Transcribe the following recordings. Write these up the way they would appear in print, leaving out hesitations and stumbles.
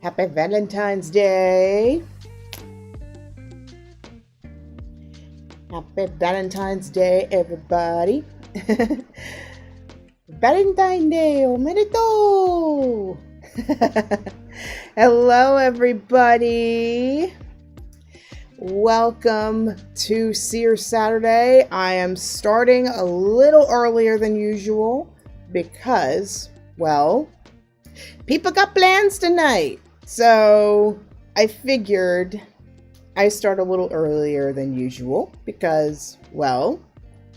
Happy Valentine's Day. Happy Valentine's Day, everybody. Valentine Day, omerito. Hello, everybody. Welcome to Seer Saturday. I am starting a little earlier than usual because, well, people got plans tonight. So I figured I start a little earlier than usual because, well,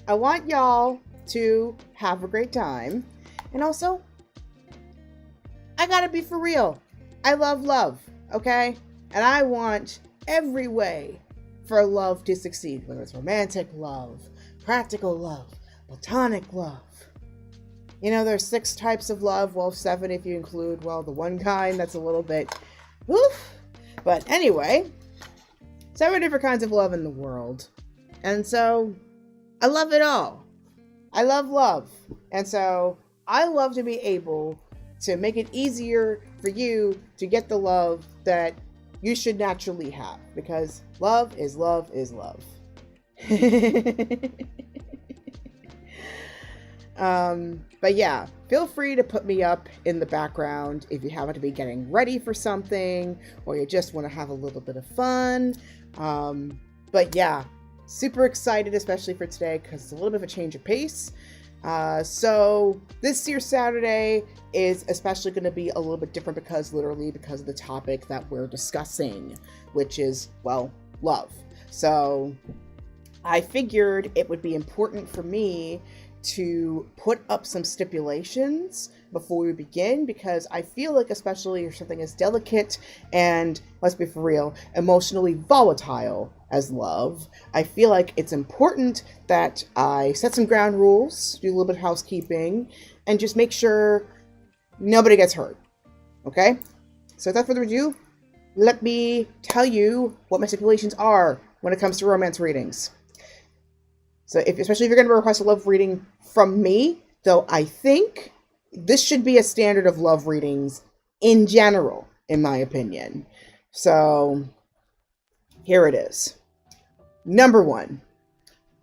I want y'all to have a great time. And also, I gotta be for real. I love love, okay? And I want every way for love to succeed, whether it's romantic love, practical love, platonic love. You know, there's 6 types of love. Well, 7 if you include, well, the one kind that's a little bit, woof. But anyway, 7 different kinds of love in the world. And so, I love it all. I love love. And so, I love to be able to make it easier for you to get the love that you should naturally have. Because love is love is love. But yeah, feel free to put me up in the background if you happen to be getting ready for something or you just want to have a little bit of fun. But yeah, super excited, especially for today because it's a little bit of a change of pace. So this year's Saturday is especially going to be a little bit different because of the topic that we're discussing, which is, well, love. So I figured it would be important for me to put up some stipulations before we begin, because I feel like, especially if something as delicate and, let's be for real, emotionally volatile as love, I feel like it's important that I set some ground rules, do a little bit of housekeeping, and just make sure nobody gets hurt. Okay? So without further ado, let me tell you what my stipulations are when it comes to romance readings. So especially if you're going to request a love reading from me, though I think this should be a standard of love readings in general, in my opinion. So here it is. Number 1,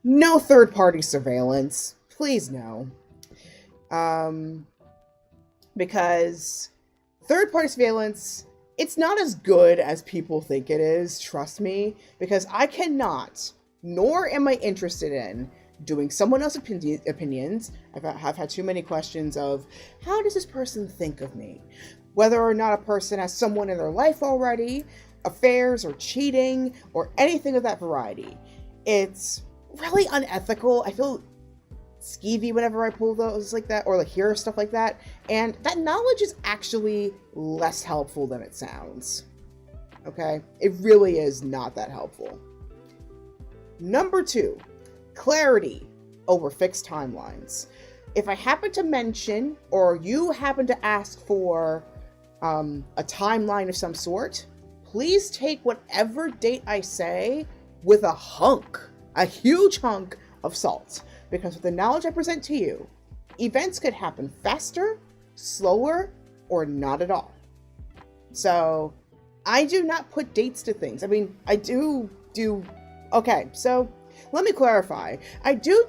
no third-party surveillance. Please no. Because third-party surveillance, it's not as good as people think it is, trust me, because I cannot, nor am I interested in doing someone else's opinions. I've had too many questions of, how does this person think of me? Whether or not a person has someone in their life already, affairs or cheating, or anything of that variety. It's really unethical. I feel skeevy whenever I pull those like that, or like hear stuff like that. And that knowledge is actually less helpful than it sounds. Okay? It really is not that helpful. Number 2, clarity over fixed timelines. If I happen to mention, or you happen to ask for a timeline of some sort, please take whatever date I say with a huge hunk of salt. Because with the knowledge I present to you, events could happen faster, slower, or not at all. So I do not put dates to things. I mean, I do. Okay, so let me clarify. I do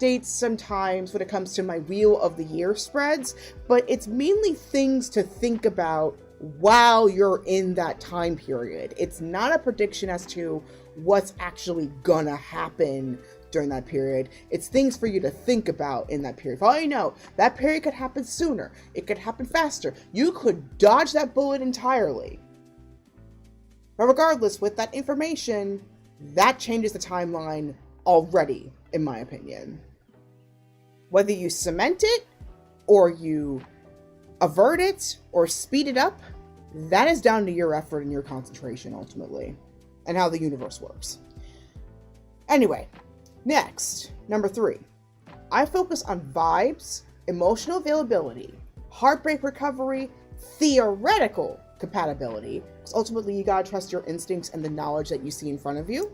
dates sometimes when it comes to my Wheel of the Year spreads, but it's mainly things to think about while you're in that time period. It's not a prediction as to what's actually gonna happen during that period. It's things for you to think about in that period. For all you know, that period could happen sooner. It could happen faster. You could dodge that bullet entirely. But regardless, with that information, that changes the timeline already, in my opinion. Whether you cement it, or you avert it, or speed it up, that is down to your effort and your concentration, ultimately, and how the universe works. Anyway, next, number 3. I focus on vibes, emotional availability, heartbreak recovery, theoretical compatibility, because ultimately you gotta trust your instincts and the knowledge that you see in front of you,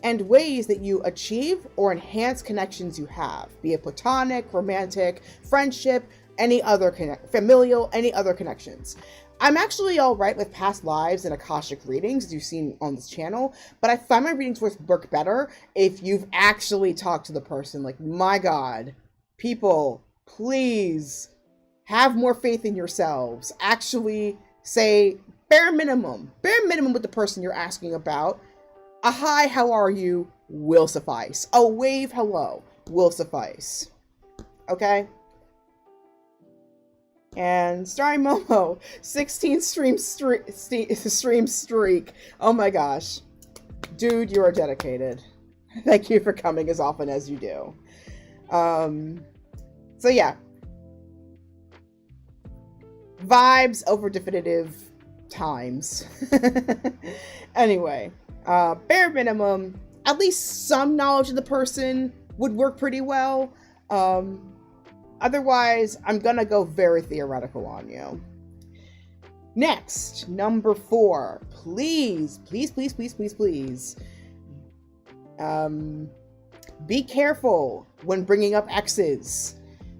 and ways that you achieve or enhance connections you have, be it platonic, romantic, friendship, any other familial, any other connections. I'm actually all right with past lives and Akashic readings, as you've seen on this channel, but I find my readings work better if you've actually talked to the person. Like, my God, people, please have more faith in yourselves. Actually say bare minimum with the person you're asking about. A hi, how are you, will suffice. A wave hello will suffice. Okay? And starring Momo, 16 stream streak. Oh my gosh. Dude, you are dedicated. Thank you for coming as often as you do. So yeah. Vibes over definitive times. Anyway, bare minimum, at least some knowledge of the person would work pretty well. Otherwise, I'm gonna go very theoretical on you. Next, number 4. Please. Be careful when bringing up exes.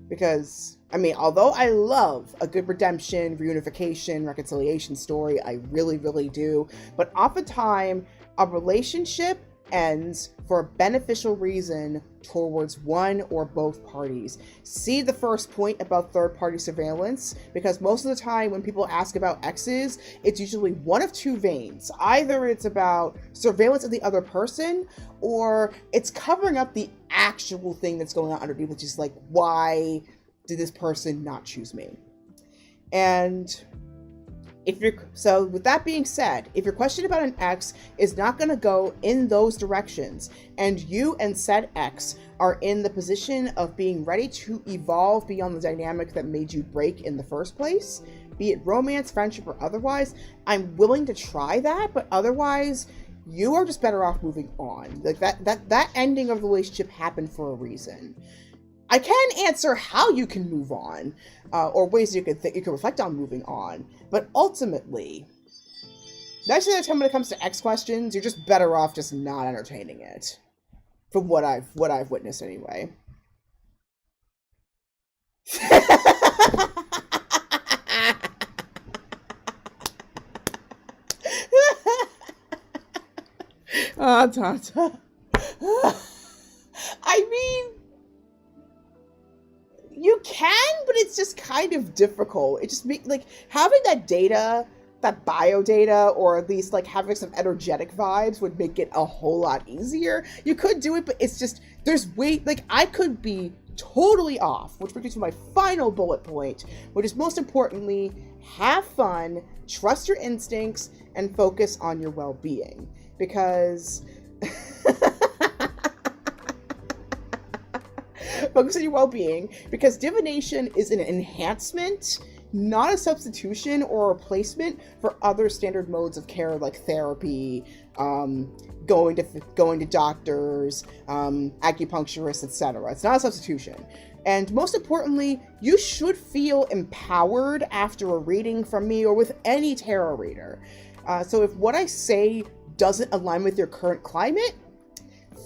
Because, I mean, although I love a good redemption, reunification, reconciliation story, I really, really do. But oftentimes, a relationship ends for a beneficial reason towards one or both parties. See the first point about third-party surveillance, because most of the time when people ask about exes, it's usually one of two veins. Either it's about surveillance of the other person, or it's covering up the actual thing that's going on underneath, which is like, why did this person not choose me? And so with that being said, if your question about an ex is not going to go in those directions, and you and said ex are in the position of being ready to evolve beyond the dynamic that made you break in the first place, be it romance, friendship, or otherwise, I'm willing to try that, but otherwise, you are just better off moving on. Like that ending of the relationship happened for a reason. I can answer how you can move on, or ways you can reflect on moving on. But ultimately, 9 out of 10 when it comes to X questions, you're just better off just not entertaining it. From what I've witnessed anyway. Ah, Tata. I mean, you can, but it's just kind of difficult. It just like having that data, that bio data, or at least like having some energetic vibes would make it a whole lot easier. You could do it, but it's just, I could be totally off, which brings me to my final bullet point, which is most importantly, have fun, trust your instincts, and focus on your well-being. Because focus on your well-being, because divination is an enhancement, not a substitution or a replacement for other standard modes of care like therapy, going to doctors, acupuncturists, etc. It's not a substitution. And most importantly, you should feel empowered after a reading from me or with any tarot reader. So if what I say doesn't align with your current climate,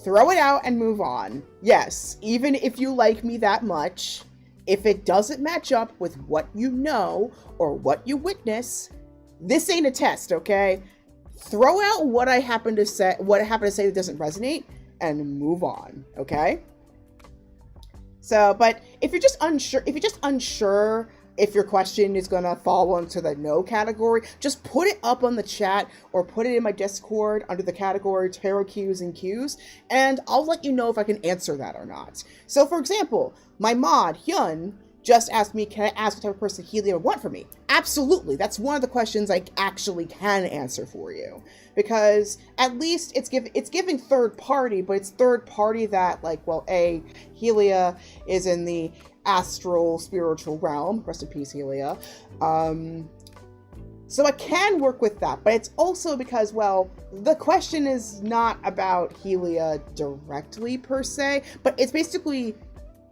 throw it out and move on. Yes, even if you like me that much, if it doesn't match up with what you know or what you witness, this ain't a test, okay? Throw out what I happen to say that doesn't resonate and move on, okay? So, but if you're just unsure if your question is gonna fall into the no category, just put it up on the chat or put it in my Discord under the category Tarot Qs and Qs, and I'll let you know if I can answer that or not. So for example, my mod, Hyun, just asked me, can I ask what type of person Helia would want from me? Absolutely. That's one of the questions I actually can answer for you. Because at least it's giving third party, but it's third party that, like, well, Helia is in the astral spiritual realm. Rest in peace, Helia. So I can work with that, but it's also because, well, the question is not about Helia directly per se, but it's basically,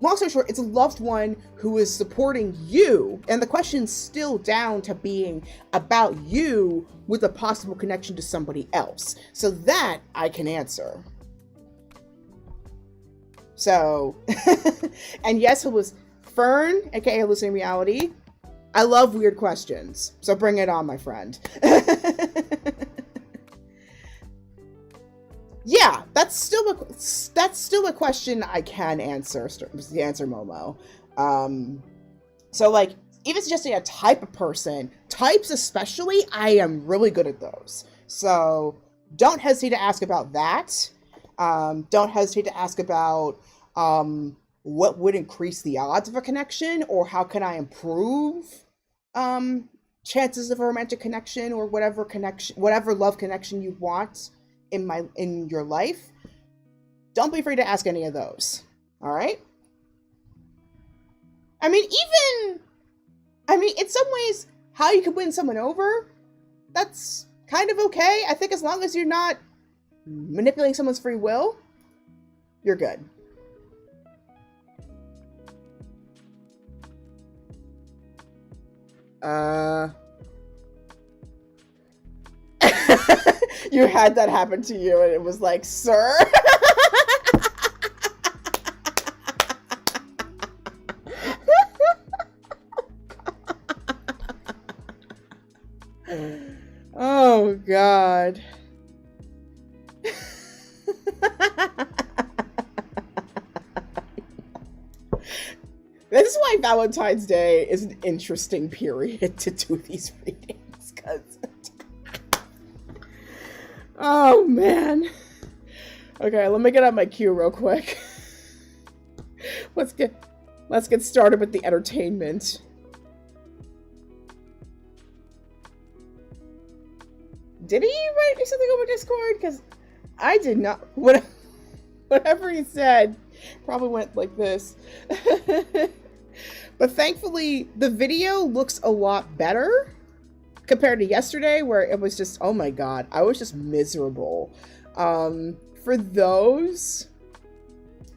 long story short, it's a loved one who is supporting you, and the question's still down to being about you with a possible connection to somebody else. So that I can answer. So, and yes, it was Fern, aka Hallucinating Reality, I love weird questions, so bring it on, my friend. Yeah, that's still a question I can answer. The answer, Momo. So like, even suggesting a type of person, types especially, I am really good at those. So don't hesitate to ask about that. Don't hesitate to ask about what would increase the odds of a connection, or how can I improve chances of a romantic connection, or whatever love connection you want in your life. Don't be afraid to ask any of those. All right? I mean, in some ways, how you could win someone over, that's kind of okay. I think as long as you're not manipulating someone's free will, you're good. You had that happen to you and it was like, sir? Oh, God. This is why Valentine's Day is an interesting period to do these readings, because... Oh, man. Okay, let me get on my queue real quick. Let's get started with the entertainment. Did he write me something over Discord? Because I did not. Whatever he said probably went like this. But thankfully, the video looks a lot better compared to yesterday, where it was just, oh my God, I was just miserable. For those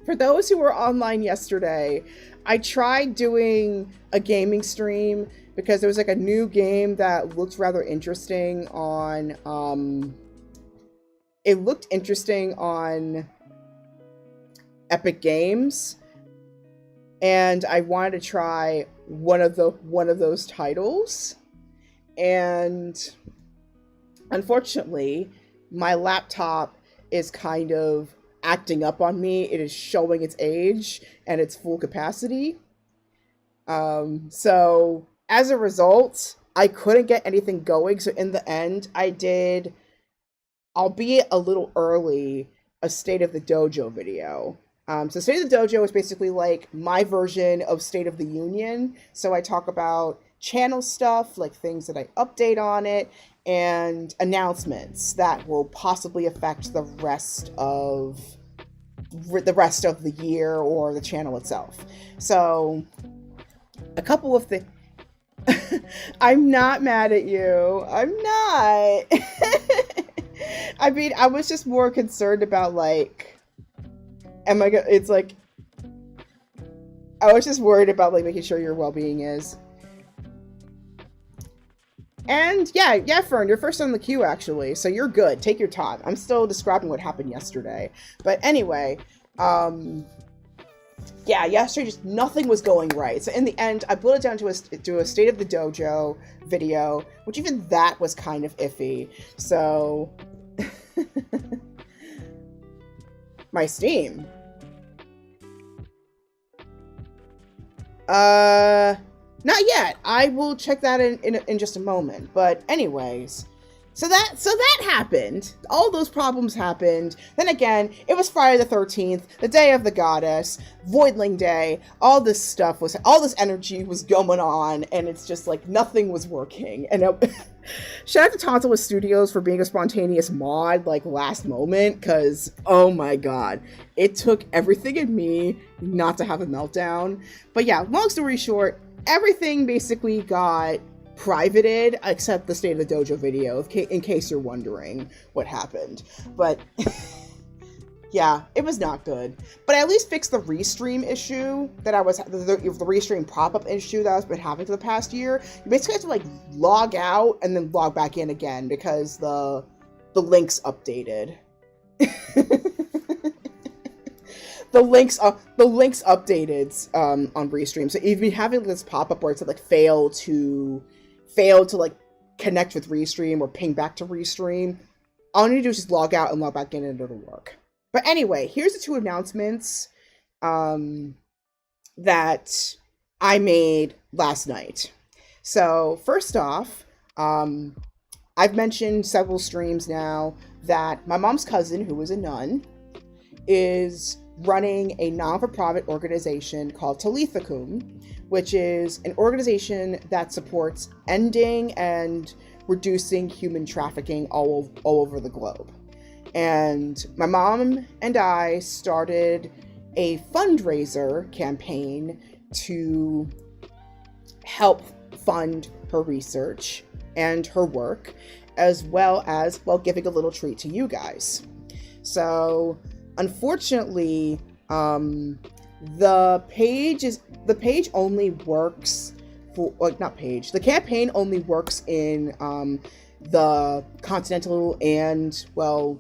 who were online yesterday, I tried doing a gaming stream because there was like a new game that looked rather interesting on, it looked interesting on Epic Games, and I wanted to try one of those titles. And unfortunately, my laptop is kind of acting up on me. It is showing its age and its full capacity. So as a result, I couldn't get anything going. So in the end, I did, albeit a little early, a State of the Dojo video. So State of the Dojo is basically like my version of State of the Union. So I talk about channel stuff, like things that I update on it, and announcements that will possibly affect the rest of the year or the channel itself. So a couple of things. I'm not mad at you. I'm not. I mean, I was just more concerned about like, it's like, I was just worried about like making sure your well-being is. And yeah, Fern, you're first on the queue, actually, so you're good. Take your time. I'm still describing what happened yesterday. But anyway, yeah, yesterday just nothing was going right. So in the end, I put it down to a State of the Dojo video, which even that was kind of iffy. So, my Steam. Not yet. I will check that in just a moment. But anyways, so that happened. All those problems happened. Then again, it was Friday the 13th, the day of the goddess, Voidling Day. All this energy was going on, and it's just like nothing was working. And shout out to Tonsilus Studios for being a spontaneous mod like last moment, because oh my God, it took everything in me not to have a meltdown. But yeah, long story short, everything basically got privated except the State of the Dojo video, in case you're wondering what happened. But yeah, it was not good. But I at least fixed the restream issue that the restream pop-up issue that I've been having for the past year. You basically have to like log out and then log back in again because the links updated. the links updated on Restream. So if you having this pop up where it's like fail to like connect with Restream or ping back to Restream, all you need to do is just log out and log back in and it'll work. But anyway, here's the two announcements that I made last night. So first off, I've mentioned several streams now that my mom's cousin, who is a nun, is running a non-for-profit organization called Talithakum, which is an organization that supports ending and reducing human trafficking all over the globe. And my mom and I started a fundraiser campaign to help fund her research and her work, as well as, well, giving a little treat to you guys. So unfortunately, the page only works for, like, not page, the campaign only works in the continental and, well,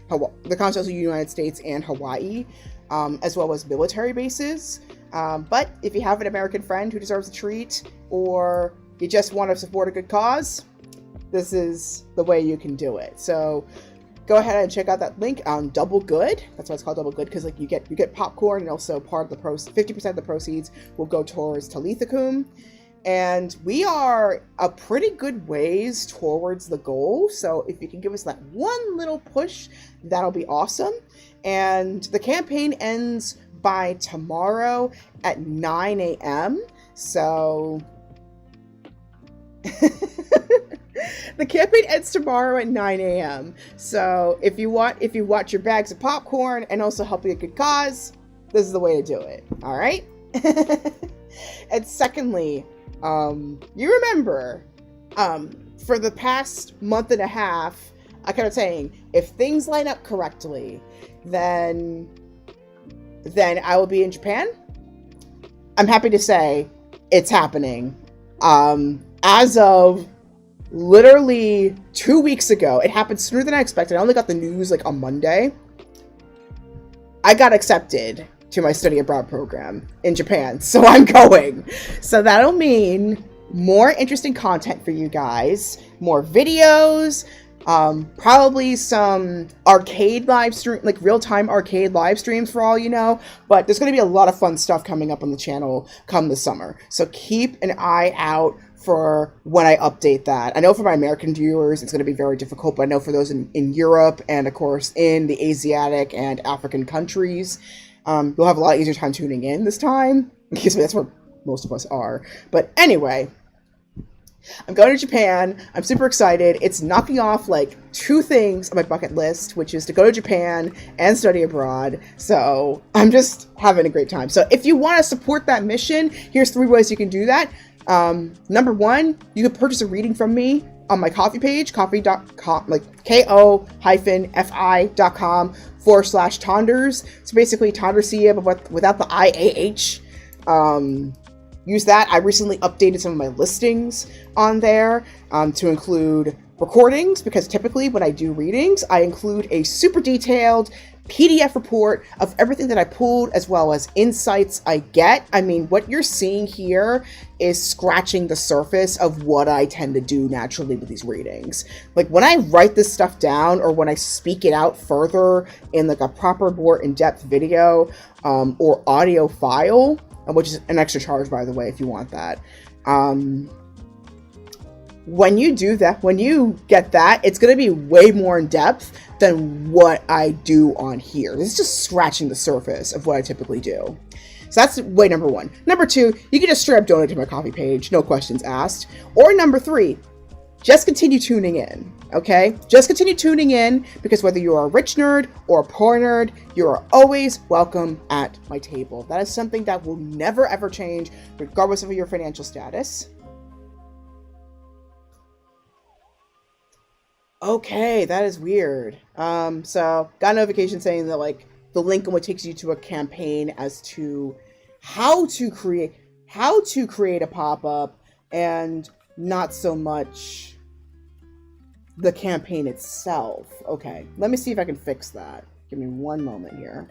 the continental United States and Hawaii, as well as military bases. But if you have an American friend who deserves a treat, or you just want to support a good cause, this is the way you can do it. So go ahead and check out that link on Double Good. That's why it's called Double Good, because like you get popcorn, and also part of the 50% of the proceeds will go towards Talithakum. And we are a pretty good ways towards the goal. So if you can give us that one little push, that'll be awesome. And the campaign ends by tomorrow at 9 a.m. So the campaign ends tomorrow at 9 a.m. So if you want your bags of popcorn and also helping a good cause, this is the way to do it. All right. And secondly, you remember, for the past month and a half, I kept saying, if things line up correctly, then I will be in Japan. I'm happy to say it's happening. As of literally 2 weeks ago, it happened sooner than I expected. I only got the news like on Monday. I got accepted to my study abroad program in Japan, so I'm going. So that'll mean more interesting content for you guys, more videos, probably some arcade live stream, like real-time arcade live streams for all you know, but there's going to be a lot of fun stuff coming up on the channel come the summer. So keep an eye out for when I update that. I know for my American viewers, it's going to be very difficult, but I know for those in Europe and of course in the Asiatic and African countries, you'll have a lot easier time tuning in this time, because that's where most of us are. But anyway, I'm going to Japan. I'm super excited. It's knocking off like 2 things on my bucket list, which is to go to Japan and study abroad. So I'm just having a great time. So if you want to support that mission, here's 3 ways you can do that. Number 1, you can purchase a reading from me on my coffee page, coffee.com, like ko-fi.com/Tonders. So basically Tondersia, but without the IAH. Use that. I recently updated some of my listings on there to include recordings, because typically when I do readings, I include a super detailed PDF report of everything that I pulled, as well as insights I get. I mean, what you're seeing here is scratching the surface of what I tend to do naturally with these readings. Like when I write this stuff down, or when I speak it out further in like a proper, more in-depth video or audio file, which is an extra charge, by the way, if you want that. When you do that, when you get that, it's going to be way more in depth than what I do on here. This is just scratching the surface of what I typically do. So that's way number 1. Number 2, you can just straight up donate to my coffee page, no questions asked. Or number 3, just continue tuning in, okay? Just continue tuning in, because whether you are a rich nerd or a poor nerd, you are always welcome at my table. That is something that will never ever change, regardless of your financial status. Okay, that is weird. So got a notification saying that like the link only takes you to a campaign as to how to create a pop-up, and not so much the campaign itself. Okay, let me see if I can fix that. Give me one moment here.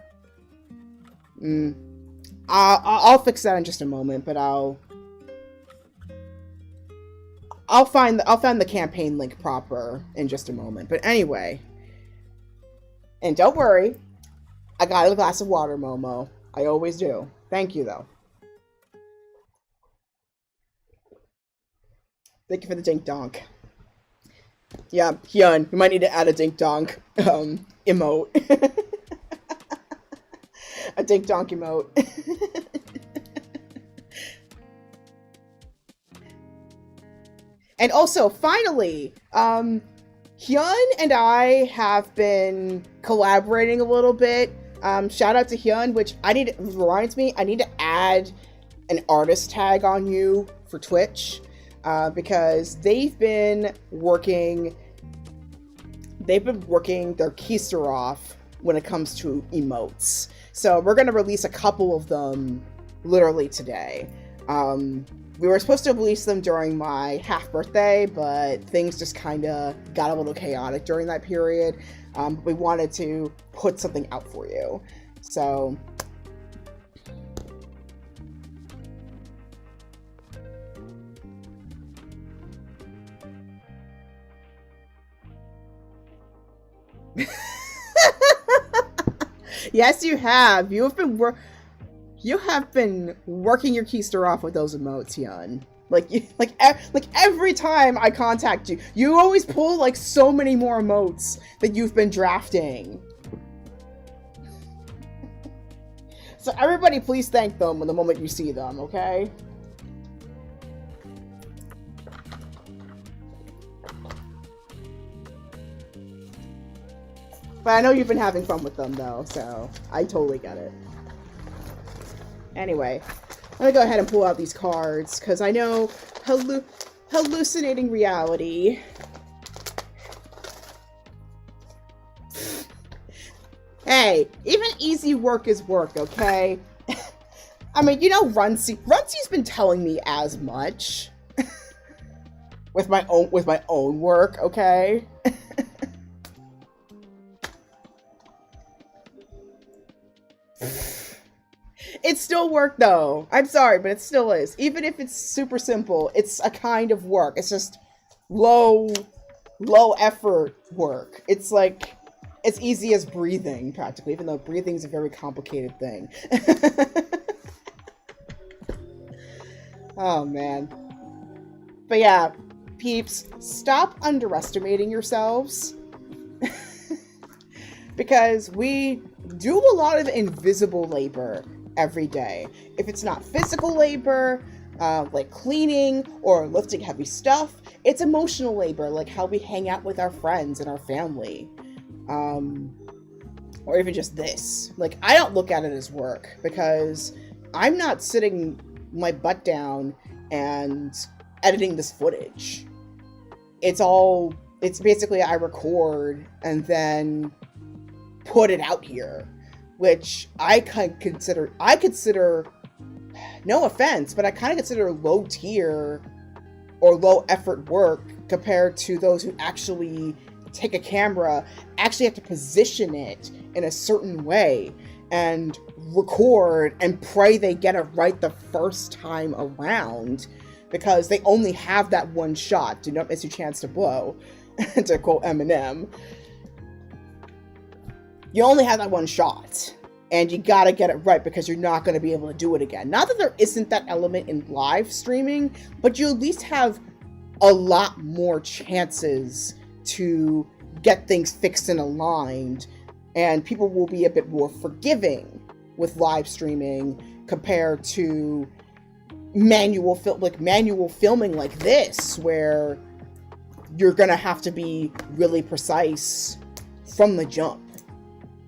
I'll fix that in just a moment, but I'll find the campaign link proper in just a moment. But anyway, and don't worry, I got a glass of water, Momo. I always do. Thank you, though. Thank you for the dink donk. Yeah, Hyun, you might need to add a dink donk emote. A dink donk emote. And also, finally, Hyun and I have been collaborating a little bit. Shout out to Hyun, which reminds me, I need to add an artist tag on you for Twitch, because they've been working their keister off when it comes to emotes. So we're going to release a couple of them literally today. We were supposed to release them during my half birthday, but things just kind of got a little chaotic during that period. We wanted to put something out for you. So yes, you have. You have been working your keister off with those emotes, Hyun. Like every time I contact you, you always pull like so many more emotes that you've been drafting. So everybody, please thank them the moment you see them, okay? But I know you've been having fun with them, though, so I totally get it. Anyway, let me go ahead and pull out these cards, because I know hallucinating reality. Hey, even easy work is work, okay? I mean, you know, Runcie's been telling me as much with my own work, okay? It still work though. I'm sorry, but it still is. Even if it's super simple, it's a kind of work. It's just low effort work. It's like as easy as breathing, practically, even though breathing is a very complicated thing. Oh man. But yeah, peeps, stop underestimating yourselves. Because we do a lot of invisible labor every day. If it's not physical labor, like cleaning or lifting heavy stuff, it's emotional labor, like how we hang out with our friends and our family. Or even just this. Like, I don't look at it as work because I'm not sitting my butt down and editing this footage. It's basically I record and then put it out here, which I consider, no offense, but I kind of consider low tier or low effort work compared to those who actually take a camera, actually have to position it in a certain way and record and pray they get it right the first time around, because they only have that one shot. Do not miss your chance to blow, to quote Eminem. You only have that one shot, and you gotta get it right because you're not gonna be able to do it again. Not that there isn't that element in live streaming, but you at least have a lot more chances to get things fixed and aligned, and people will be a bit more forgiving with live streaming compared to manual filming like this, where you're gonna have to be really precise from the jump.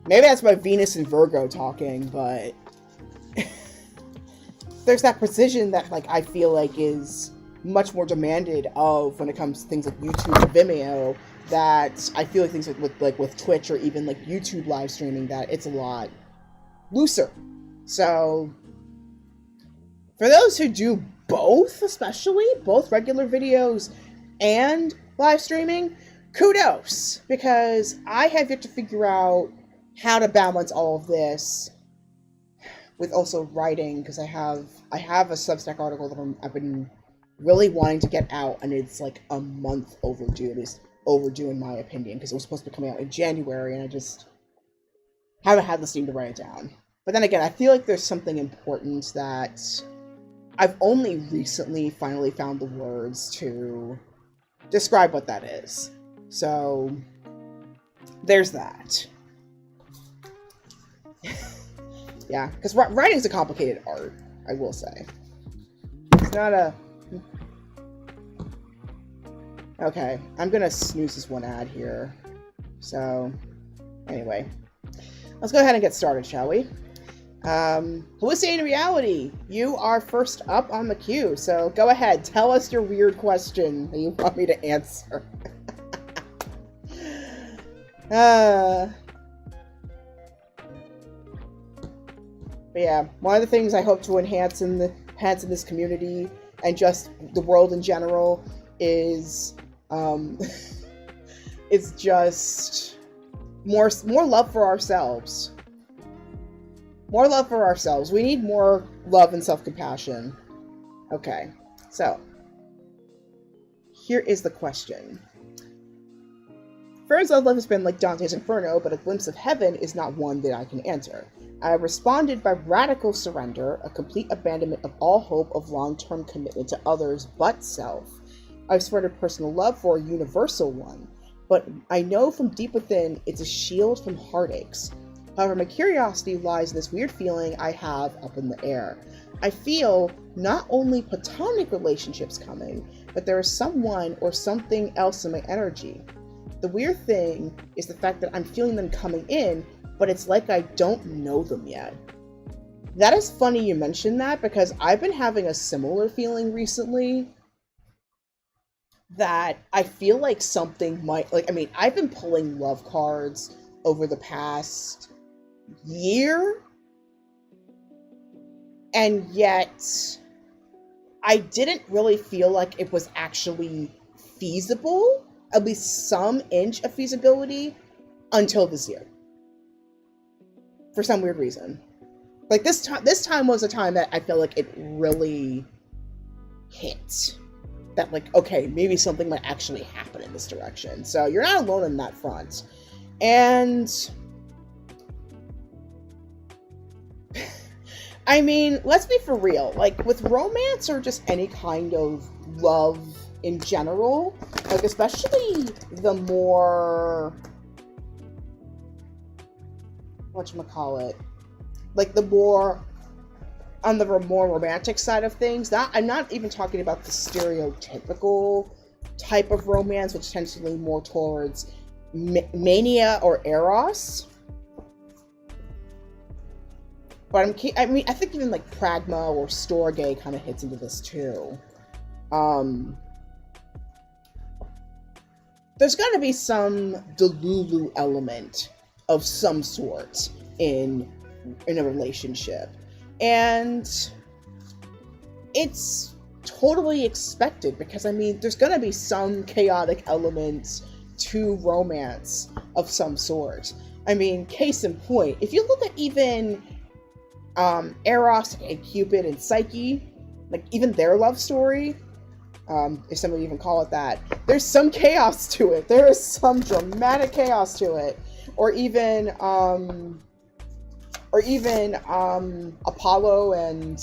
Maybe that's my Venus and Virgo talking, but there's that precision that I feel like is much more demanded of when it comes to things like YouTube or Vimeo, that I feel like things with Twitch or even YouTube live streaming, that it's a lot looser. So for those who do both, especially both regular videos and live streaming, kudos, because I have yet to figure out how to balance all of this with also writing, because I have a Substack article that I've been really wanting to get out, and it's like a month overdue. At least overdue in my opinion, because it was supposed to be coming out in January, and I just haven't had the steam to write it down. But then again, I feel like there's something important that I've only recently finally found the words to describe what that is. So there's that. Yeah, because writing is a complicated art, I will say. It's not a... Okay, I'm gonna snooze this one ad here. So, anyway. Let's go ahead and get started, shall we? Hallucinating reality, you are first up on the queue, so go ahead, tell us your weird question that you want me to answer. But yeah, one of the things I hope to enhance in this community and just the world in general is it's just more love for ourselves. More love for ourselves. We need more love and self-compassion. Okay, so here is the question. Fern's love life has been like Dante's Inferno, but a glimpse of heaven is not one that I can answer. I have responded by radical surrender, a complete abandonment of all hope of long-term commitment to others but self. I've surrendered personal love for a universal one, but I know from deep within it's a shield from heartaches. However, my curiosity lies in this weird feeling I have up in the air. I feel not only platonic relationships coming, but there is someone or something else in my energy. The weird thing is the fact that I'm feeling them coming in, but it's like I don't know them yet. That is funny you mentioned that, because I've been having a similar feeling recently that I feel like something might, I've been pulling love cards over the past year, and yet I didn't really feel like it was actually feasible, at least some inch of feasibility, until this year. For some weird reason. Like this time was a time that I feel like it really hit. That like, okay, maybe something might actually happen in this direction. So you're not alone in that front. And I mean, let's be for real. Like with romance or just any kind of love in general, like especially the more, whatchamacallit, like the more on the more romantic side of things, I'm not even talking about the stereotypical type of romance, which tends to lean more towards mania or eros. But I think even like pragma or storge kind of hits into this too. There's got to be some Delulu element of some sort in a relationship. And it's totally expected, because I mean, there's going to be some chaotic elements to romance of some sort. I mean, case in point, if you look at even Eros and Cupid and Psyche, like even their love story, if somebody even call it that, there's some chaos to it. There is some dramatic chaos to it. Or even Apollo and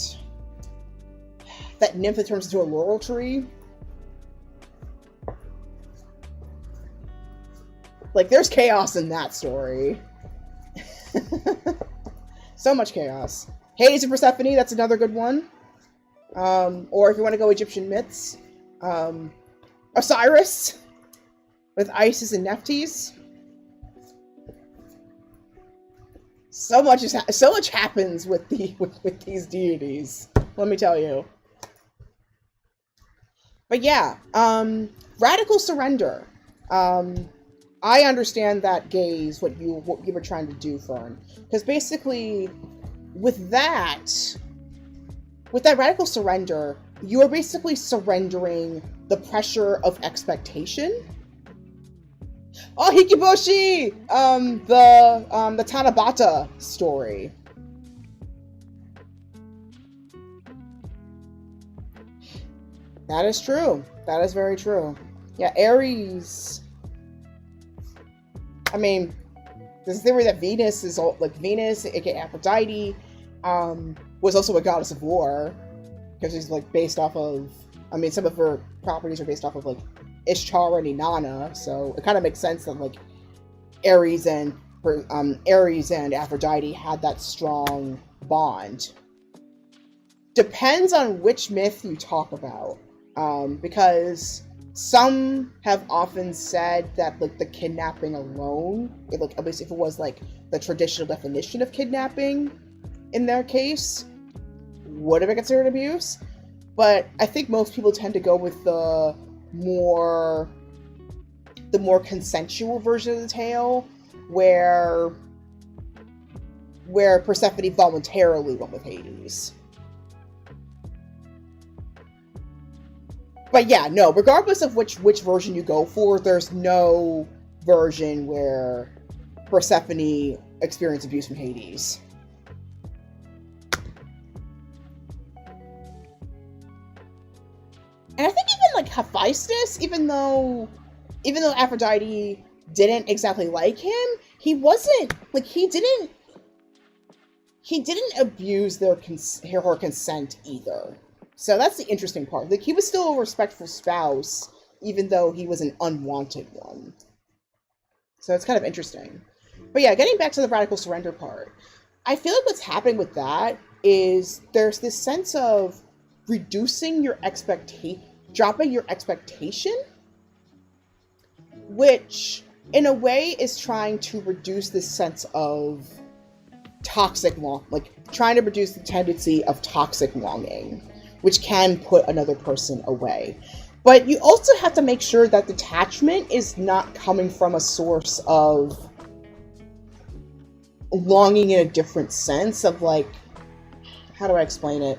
that nymph that turns into a laurel tree. Like, there's chaos in that story. So much chaos. Hades and Persephone, that's another good one. Or if you want to go Egyptian myths, Osiris with Isis and Nephthys. So much happens with these deities, let me tell you. But yeah, radical surrender. I understand that gaze, what you were trying to do, Fern, because basically with that radical surrender, you are basically surrendering the pressure of expectation. Oh, Hikiboshi! The Tanabata story. That is true. That is very true. Yeah, Aries. I mean, there's a theory that Venus is all like Venus, aka Aphrodite, was also a goddess of war because she's like based off of. I mean, some of her properties are based off of like Ishtar and Inanna, so it kind of makes sense that like Aries and Aphrodite had that strong bond. Depends on which myth you talk about, because some have often said that like the kidnapping alone, like at least if it was like the traditional definition of kidnapping, in their case, would have been considered abuse. But I think most people tend to go with the more consensual version of the tale, where Persephone voluntarily went with Hades. But yeah, no, regardless of which version you go for, there's no version where Persephone experienced abuse from Hades. And I think even like Hephaestus, even though Aphrodite didn't exactly like him, he didn't abuse her consent either. So that's the interesting part. Like, he was still a respectful spouse, even though he was an unwanted one. So it's kind of interesting. But yeah, getting back to the radical surrender part, I feel like what's happening with that is there's this sense of reducing your dropping your expectation, which in a way is trying to reduce this sense of trying to reduce the tendency of toxic longing, which can put another person away. But you also have to make sure that detachment is not coming from a source of longing in a different sense of like, how do I explain it?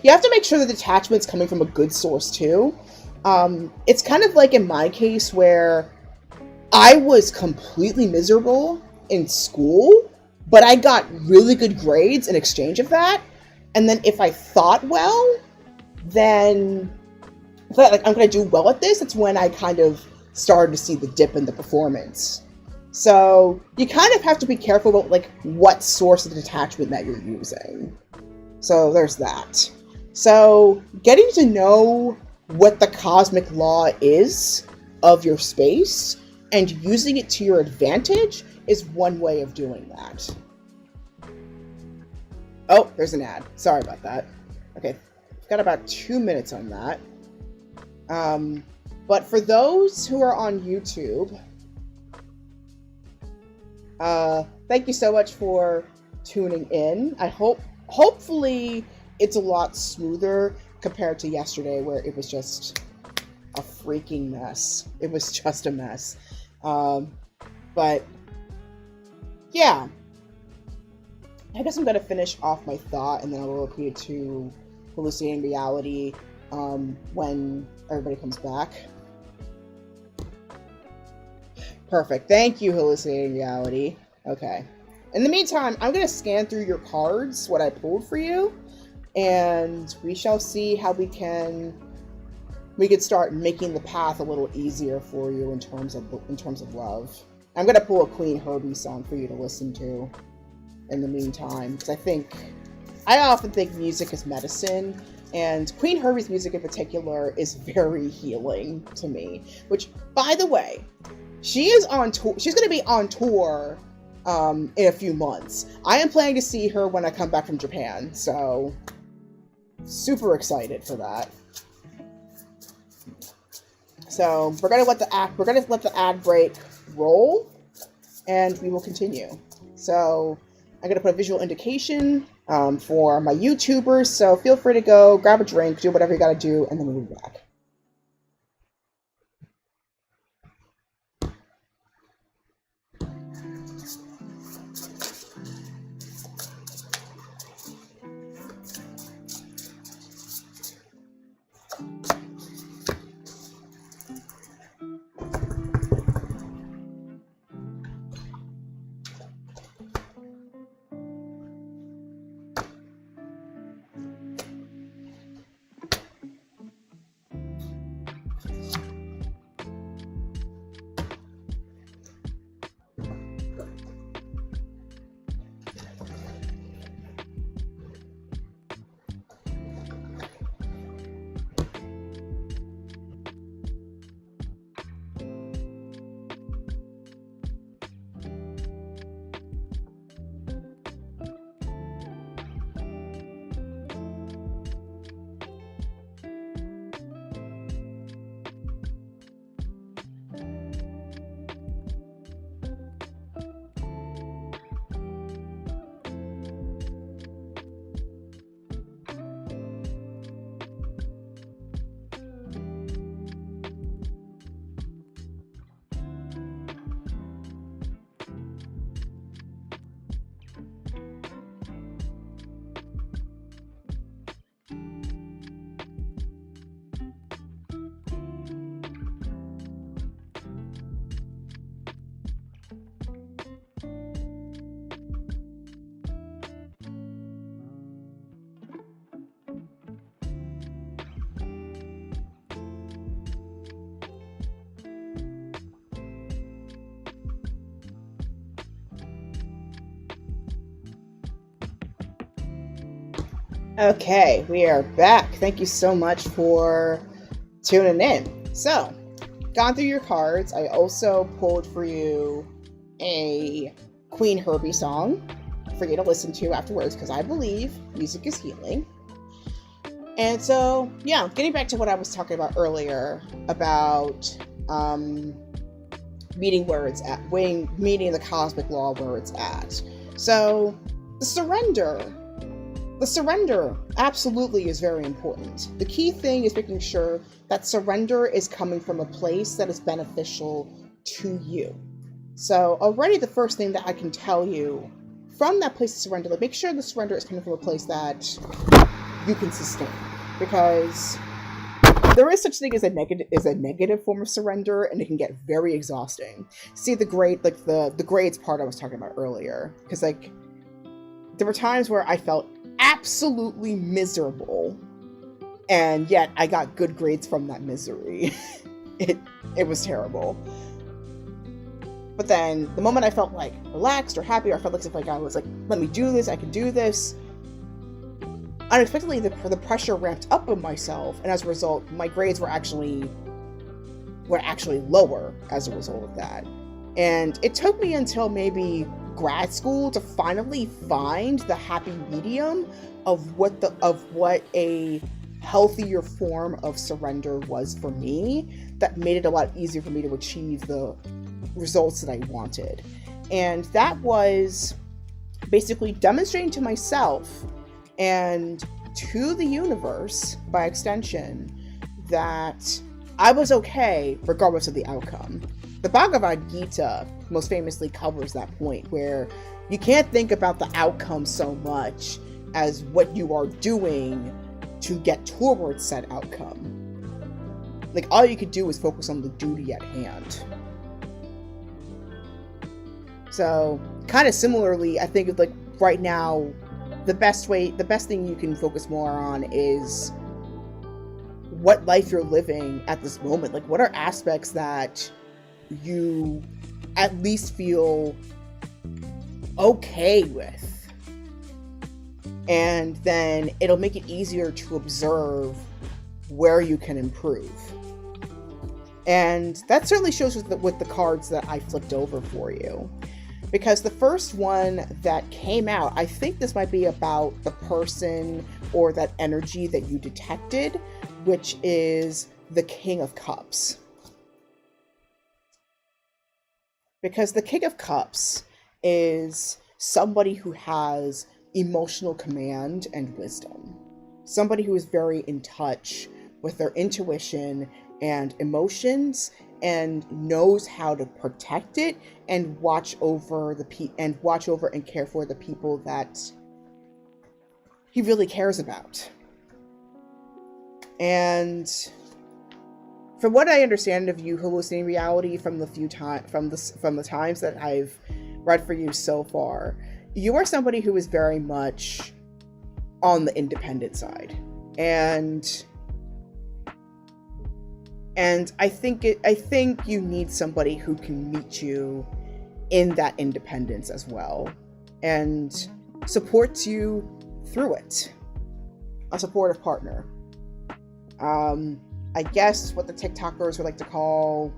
You have to make sure that detachment's coming from a good source too. It's kind of like in my case where I was completely miserable in school, but I got really good grades in exchange of that. And then if I thought well, then like I'm going to do well at this, it's when I kind of started to see the dip in the performance. So you kind of have to be careful about like what source of detachment that you're using. So there's that. So getting to know what the cosmic law is of your space and using it to your advantage is one way of doing that. Oh, there's an ad. Sorry about that. Okay, I've got about 2 minutes on that. But for those who are on YouTube, thank you so much for tuning in. Hopefully it's a lot smoother compared to yesterday where it was just a freaking mess. It was just a mess. But yeah, I guess I'm going to finish off my thought and then I'll repeat it to hallucinating reality when everybody comes back. Perfect. Thank you, hallucinating reality. Okay. In the meantime, I'm going to scan through your cards, what I pulled for you, and we shall see how we can start making the path a little easier for you in terms of love. I'm going to pull a Queen Herbie song for you to listen to in the meantime, because I often think music is medicine, and Queen Herbie's music in particular is very healing to me, which, by the way, she is on tour. She's going to be on tour in a few months. I am planning to see her when I come back from Japan, so super excited for that. So we're gonna let the ad break roll, and we will continue. So I'm gonna put a visual indication for my YouTubers. So feel free to go grab a drink, do whatever you gotta do, and then we'll be back. Okay, we are back. Thank you so much for tuning in. So, gone through your cards. I also pulled for you a Queen Herbie song for you to listen to afterwards, because I believe music is healing. And so, yeah, getting back to what I was talking about earlier about meeting where it's at, meeting the cosmic law where it's at. So, the surrender absolutely is very important. The key thing is making sure that surrender is coming from a place that is beneficial to you. So already the first thing that I can tell you from that place of surrender, like make sure the surrender is coming from a place that you can sustain. Because there is such thing as a negative form of surrender, and it can get very exhausting. See the grades part I was talking about earlier. Because like there were times where I felt absolutely miserable, and yet I got good grades from that misery. It was terrible. But then the moment I felt like relaxed or happy, or I felt like I was like, let me do this, I can do this, unexpectedly the pressure ramped up on myself, and as a result my grades were actually lower as a result of that. And it took me until maybe grad school to finally find the happy medium of what a healthier form of surrender was for me, that made it a lot easier for me to achieve the results that I wanted. And that was basically demonstrating to myself and to the universe by extension that I was okay regardless of the outcome. The Bhagavad Gita most famously covers that point, where you can't think about the outcome so much as what you are doing to get towards said outcome. Like, all you could do is focus on the duty at hand. So, kind of similarly, I think like right now, the best thing you can focus more on is what life you're living at this moment. Like, what are aspects that you at least feel okay with? And then it'll make it easier to observe where you can improve. And that certainly shows with the cards that I flipped over for you. Because the first one that came out, I think this might be about the person or that energy that you detected, which is the King of Cups. Because the King of Cups is somebody who has emotional command and wisdom. Somebody who is very in touch with their intuition and emotions, and knows how to protect it and watch over and care for the people that he really cares about. And from what I understand of you hallucinating reality from the times that I've read for you so far, you are somebody who is very much on the independent side. And I think you need somebody who can meet you in that independence as well, and supports you through it. A supportive partner. I guess what the TikTokers would like to call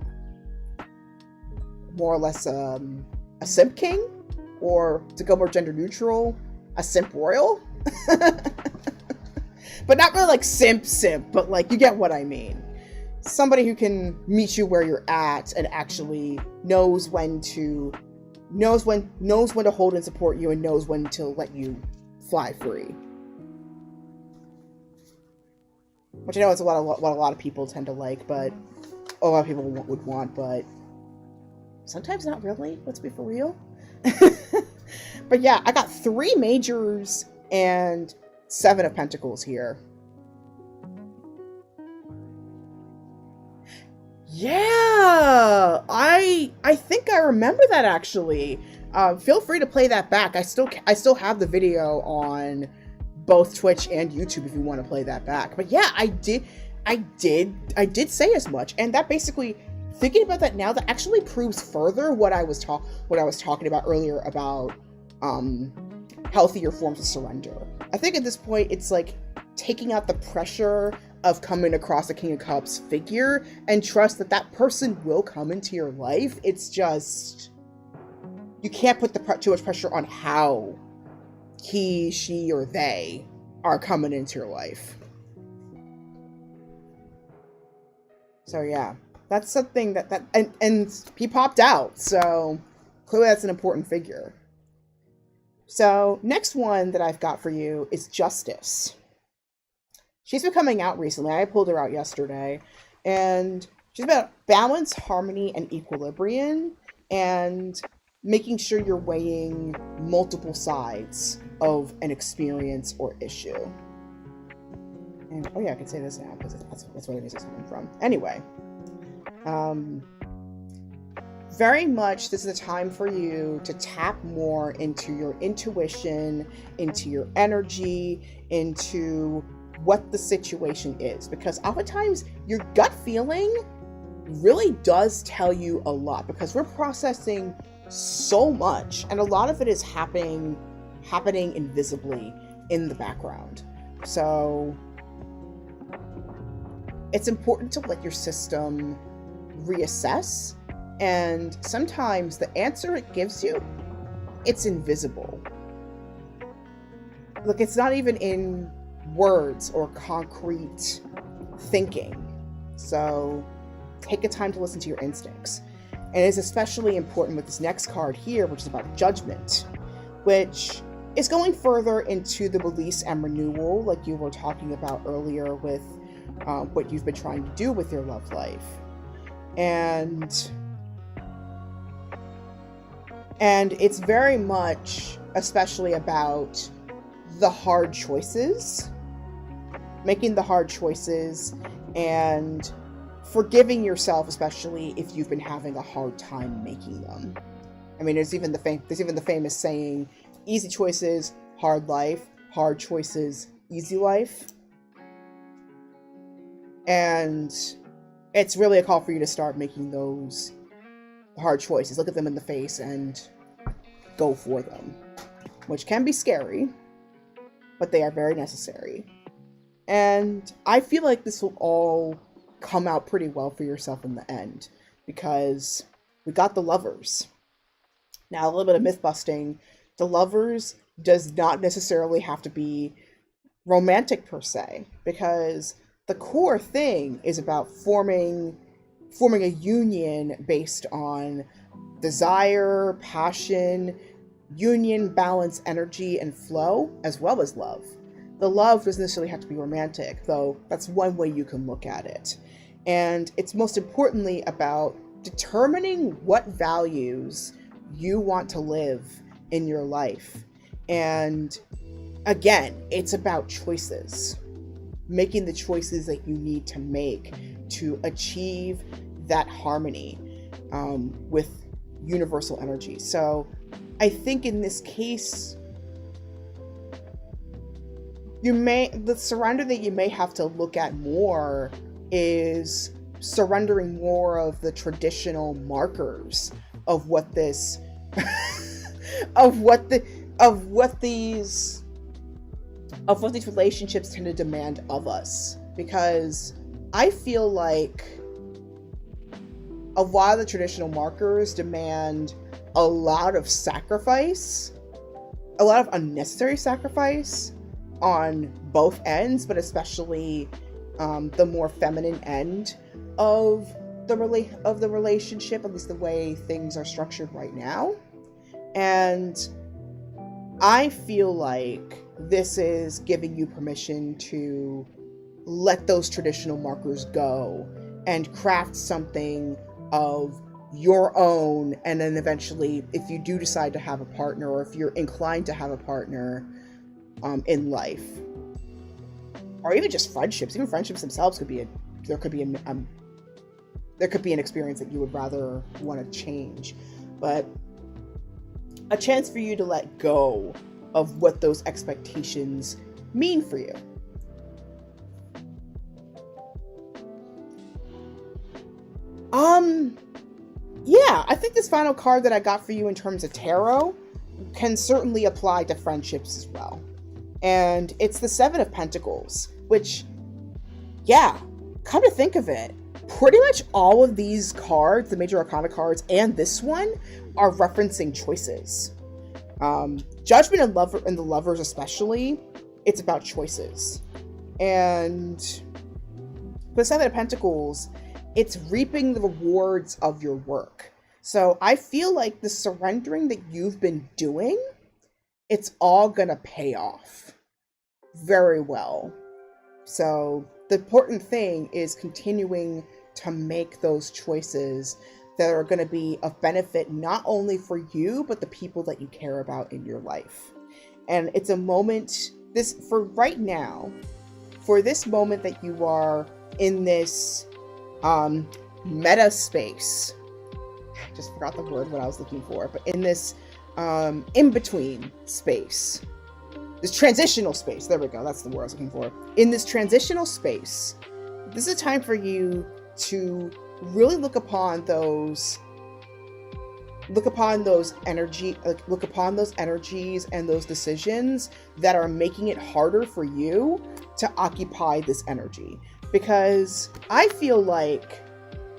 more or less a simp king, or to go more gender neutral, a simp royal. But not really like simp, but like, you get what I mean. Somebody who can meet you where you're at and actually knows when to hold and support you, and knows when to let you fly free. Which I know is what a lot of people tend to like, but a lot of people would want, but sometimes not really. Let's be for real. But yeah, I got 3 majors and 7 of pentacles here. Yeah, I think I remember that actually. Feel free to play that back. I still have the video on both Twitch and YouTube if you want to play that back. But yeah, I did say as much, and that basically, thinking about that now, that actually proves further what I was talking about earlier about healthier forms of surrender. I think at this point, it's like taking out the pressure of coming across a King of Cups figure and trust that that person will come into your life. It's just, you can't put too much pressure on how he, she, or they are coming into your life. So yeah, that's something and he popped out, so clearly that's an important figure. So next one that I've got for you is Justice. She's been coming out recently. I pulled her out yesterday, and she's about balance, harmony, and equilibrium, and making sure you're weighing multiple sides of an experience or issue. And oh yeah, I can say this now because that's where the music's coming from. Anyway, very much this is a time for you to tap more into your intuition, into your energy, into what the situation is, because oftentimes your gut feeling really does tell you a lot, because we're processing so much and a lot of it is happening invisibly in the background. So it's important to let your system reassess, and sometimes the answer it gives you, it's invisible. Like, it's not even in words or concrete thinking. So take a time to listen to your instincts. And it's especially important with this next card here, which is about judgment, which is going further into the release and renewal, like you were talking about earlier with what you've been trying to do with your love life. And it's very much especially about the hard choices, making the hard choices, and forgiving yourself, especially if you've been having a hard time making them. I mean, there's even the famous saying, easy choices, hard life, hard choices, easy life. And it's really a call for you to start making those hard choices. Look at them in the face and go for them, which can be scary, but they are very necessary. And I feel like this will all come out pretty well for yourself in the end, because we got the Lovers. Now, a little bit of myth busting. The Lovers does not necessarily have to be romantic per se, because the core thing is about forming a union based on desire, passion, union, balance, energy, and flow, as well as love. The love doesn't necessarily have to be romantic, though that's one way you can look at it. And it's most importantly about determining what values you want to live in your life. And again, it's about choices. Making the choices that you need to make to achieve that harmony with universal energy. So I think in this case, the surrender that you may have to look at more is surrendering more of the traditional markers of what this of what these relationships tend to demand of us. Because I feel like a lot of the traditional markers demand a lot of sacrifice, a lot of unnecessary sacrifice on both ends, but especially the more feminine end of the relationship, at least the way things are structured right now. And I feel like this is giving you permission to let those traditional markers go and craft something of your own. And then eventually, if you do decide to have a partner, or if you're inclined to have a partner in life, or even just friendships, even friendships themselves there could be an experience that you would rather want to change, but a chance for you to let go of what those expectations mean for you. Yeah, I think this final card that I got for you in terms of tarot can certainly apply to friendships as well. And it's the Seven of Pentacles, which, yeah, come to think of it, pretty much all of these cards, the major arcana cards, and this one, are referencing choices. Judgment and the Lovers especially, it's about choices. And the Seven of Pentacles, it's reaping the rewards of your work. So I feel like the surrendering that you've been doing, it's all gonna pay off very well. So the important thing is continuing to make those choices that are going to be of benefit not only for you, but the people that you care about in your life. And it's a moment, for right now, for this moment that you are in this meta space, I just forgot the word what I was looking for, but in this in-between space, this transitional space, there we go, that's the word I was looking for. In this transitional space, this is a time for you to really look upon those energies and those decisions that are making it harder for you to occupy this energy. Because I feel like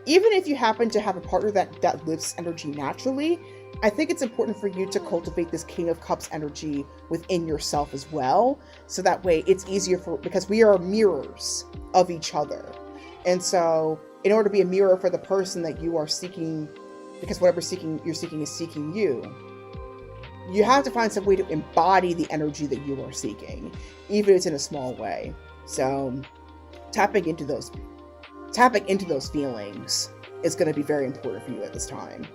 even if you happen to have a partner that lives energy naturally, I think it's important for you to cultivate this King of Cups energy within yourself as well. So that way it's easier because we are mirrors of each other. And so in order to be a mirror for the person that you are seeking, because whatever you're seeking is seeking you, you have to find some way to embody the energy that you are seeking, even if it's in a small way. So tapping into those feelings is going to be very important for you at this time.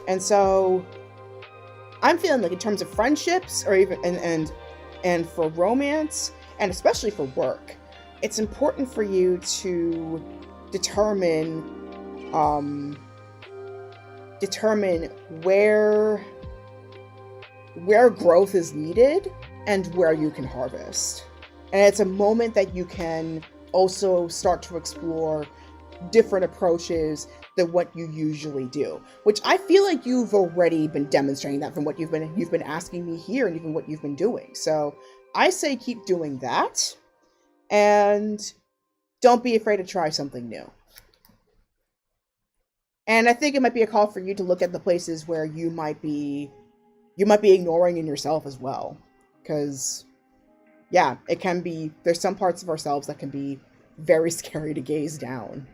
And so I'm feeling like in terms of friendships, or even and for romance, and especially for work, it's important for you to determine where growth is needed and where you can harvest. And it's a moment that you can also start to explore different approaches than what you usually do, which I feel like you've already been demonstrating that from what you've been asking me here, and even what you've been doing. So I say keep doing that, and don't be afraid to try something new. And I think it might be a call for you to look at the places where you might be ignoring in yourself as well. Because, yeah, there's some parts of ourselves that can be very scary to gaze down.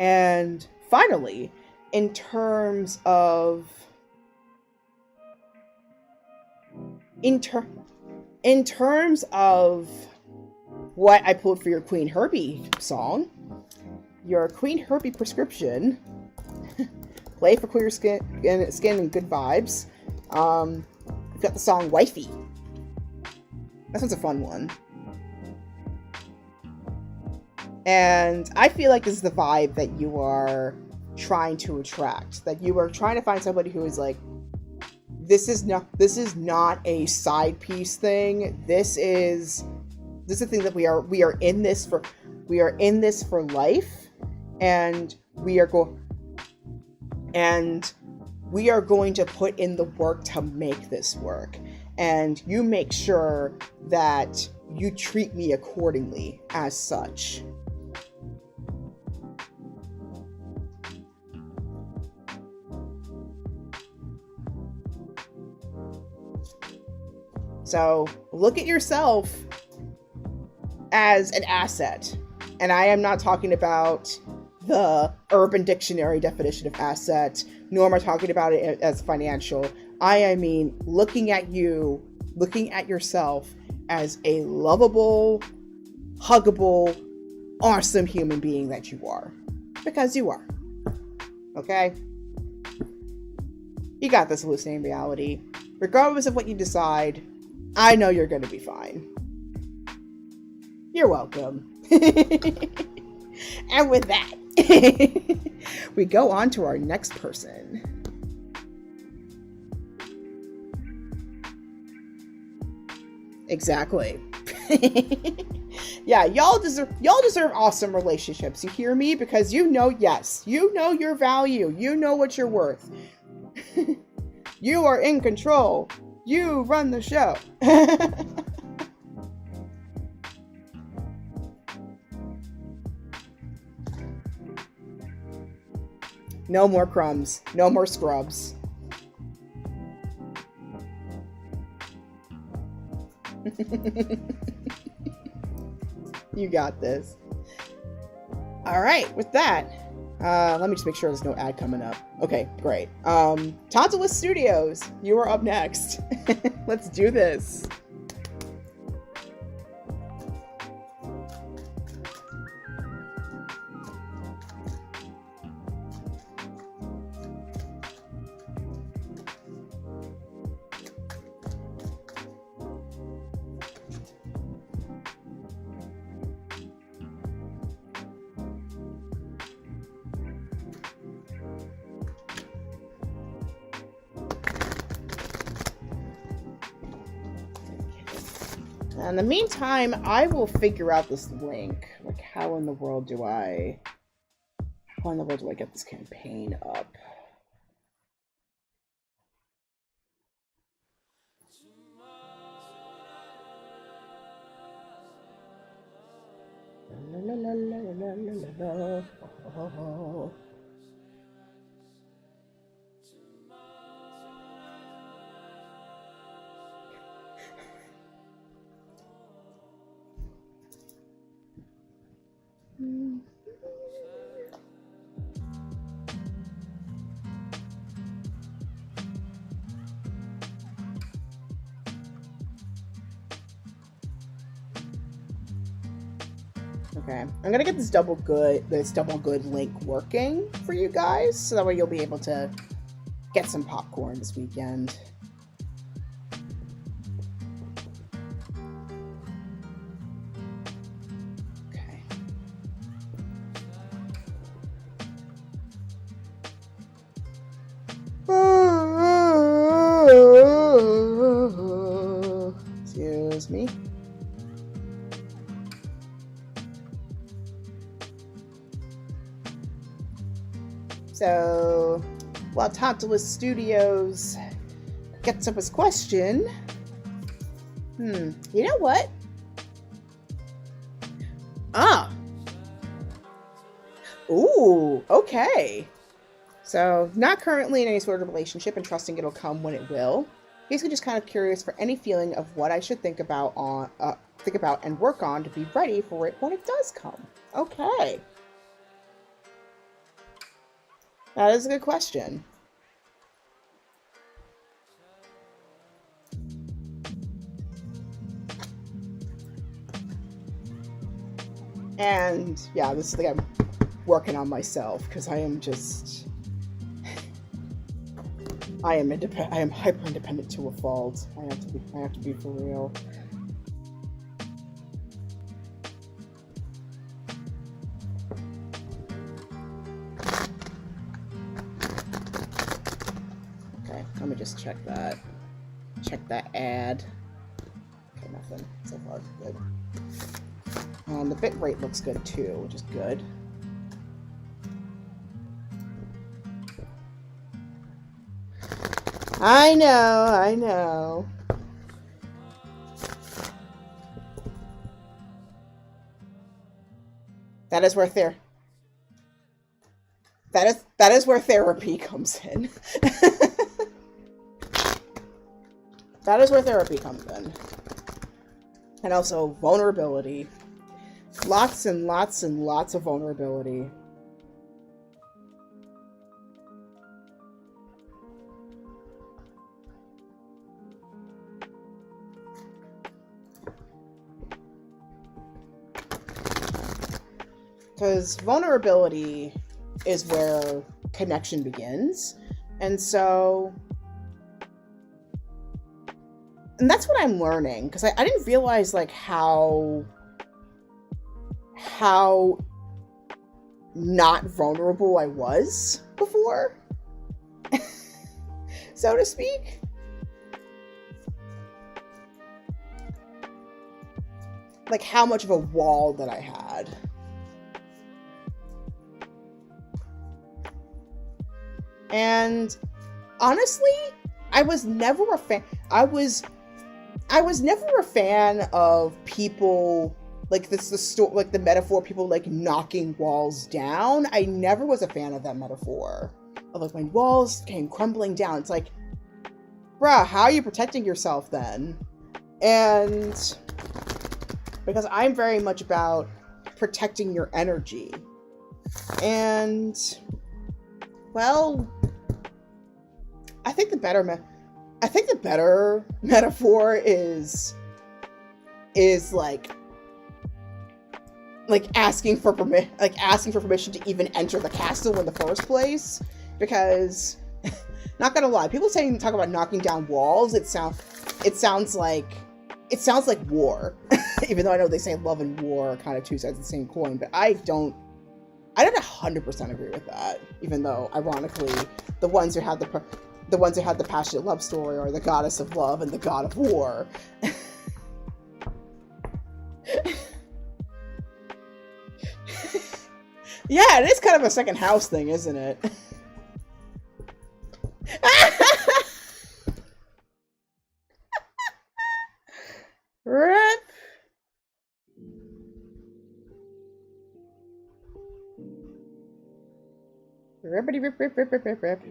And finally, in terms of what I pulled for your Queen Herbie song, your Queen Herbie prescription, play for clear skin and good vibes. We've got the song Wifey. That one's a fun one. And I feel like this is the vibe that you are trying to attract. That you are trying to find somebody who is like, this is not a side piece thing. This is a thing that we are in this for life, and we are going to put in the work to make this work. And you make sure that you treat me accordingly as such. So look at yourself as an asset. And I am not talking about the Urban Dictionary definition of asset, nor am I talking about it as financial. I mean, looking at yourself as a lovable, huggable, awesome human being that you are. Because you are. Okay? You got this, hallucinating reality. Regardless of what you decide, I know you're going to be fine. You're welcome. And with that, we go on to our next person. Exactly. Yeah, y'all deserve awesome relationships. You hear me? Because you know, yes, you know your value. You know what you're worth. You are in control. You run the show. No more crumbs. No more scrubs. You got this. All right, with that, let me just make sure there's no ad coming up. Okay, great. Tantalus Studios, you are up next. Let's do this. In the meantime, I will figure out this link. Like, how in the world do I get this campaign up? La, la, la, la, la, la. Oh. Okay, I'm gonna get this double good link working for you guys, so that way you'll be able to get some popcorn this weekend. Okay. Excuse me. So, while Tantalus Studios gets up his question, you know what? Ooh, okay. So, not currently in any sort of relationship and trusting it'll come when it will. Basically just kind of curious for any feeling of what I should think about and work on to be ready for it when it does come. Okay. That is a good question. And yeah, this is the thing I'm working on myself, because I am hyper independent to a fault. I have to be for real. Okay, let me just check that ad. Okay, nothing so far. Good. The bit rate looks good too, which is good. I know. That is where therapy comes in. That is where therapy comes in. And also vulnerability. Lots and lots and lots of vulnerability. Because vulnerability is where connection begins. And that's what I'm learning. Because I didn't realize like how not vulnerable I was before, so to speak. like how much of a wall that I had. And honestly, I was never a fan. I was never a fan of people like like the metaphor, people like knocking walls down. I never was a fan of that metaphor of like when walls came crumbling down. It's like, bruh, how are you protecting yourself then? And because I'm very much about protecting your energy. And well, I think the better metaphor is like asking for permission to even enter the castle in the first place. Because not gonna lie, people talk about knocking down walls, it sounds like war. Even though I know they say love and war are kind of two sides of the same coin, but I don't 100% agree with that. Even though, ironically, the ones who had the passionate love story are the goddess of love and the god of war. Yeah, it is kind of a second house thing, isn't it? Rip. Rippity rip rip rip rip rip rip.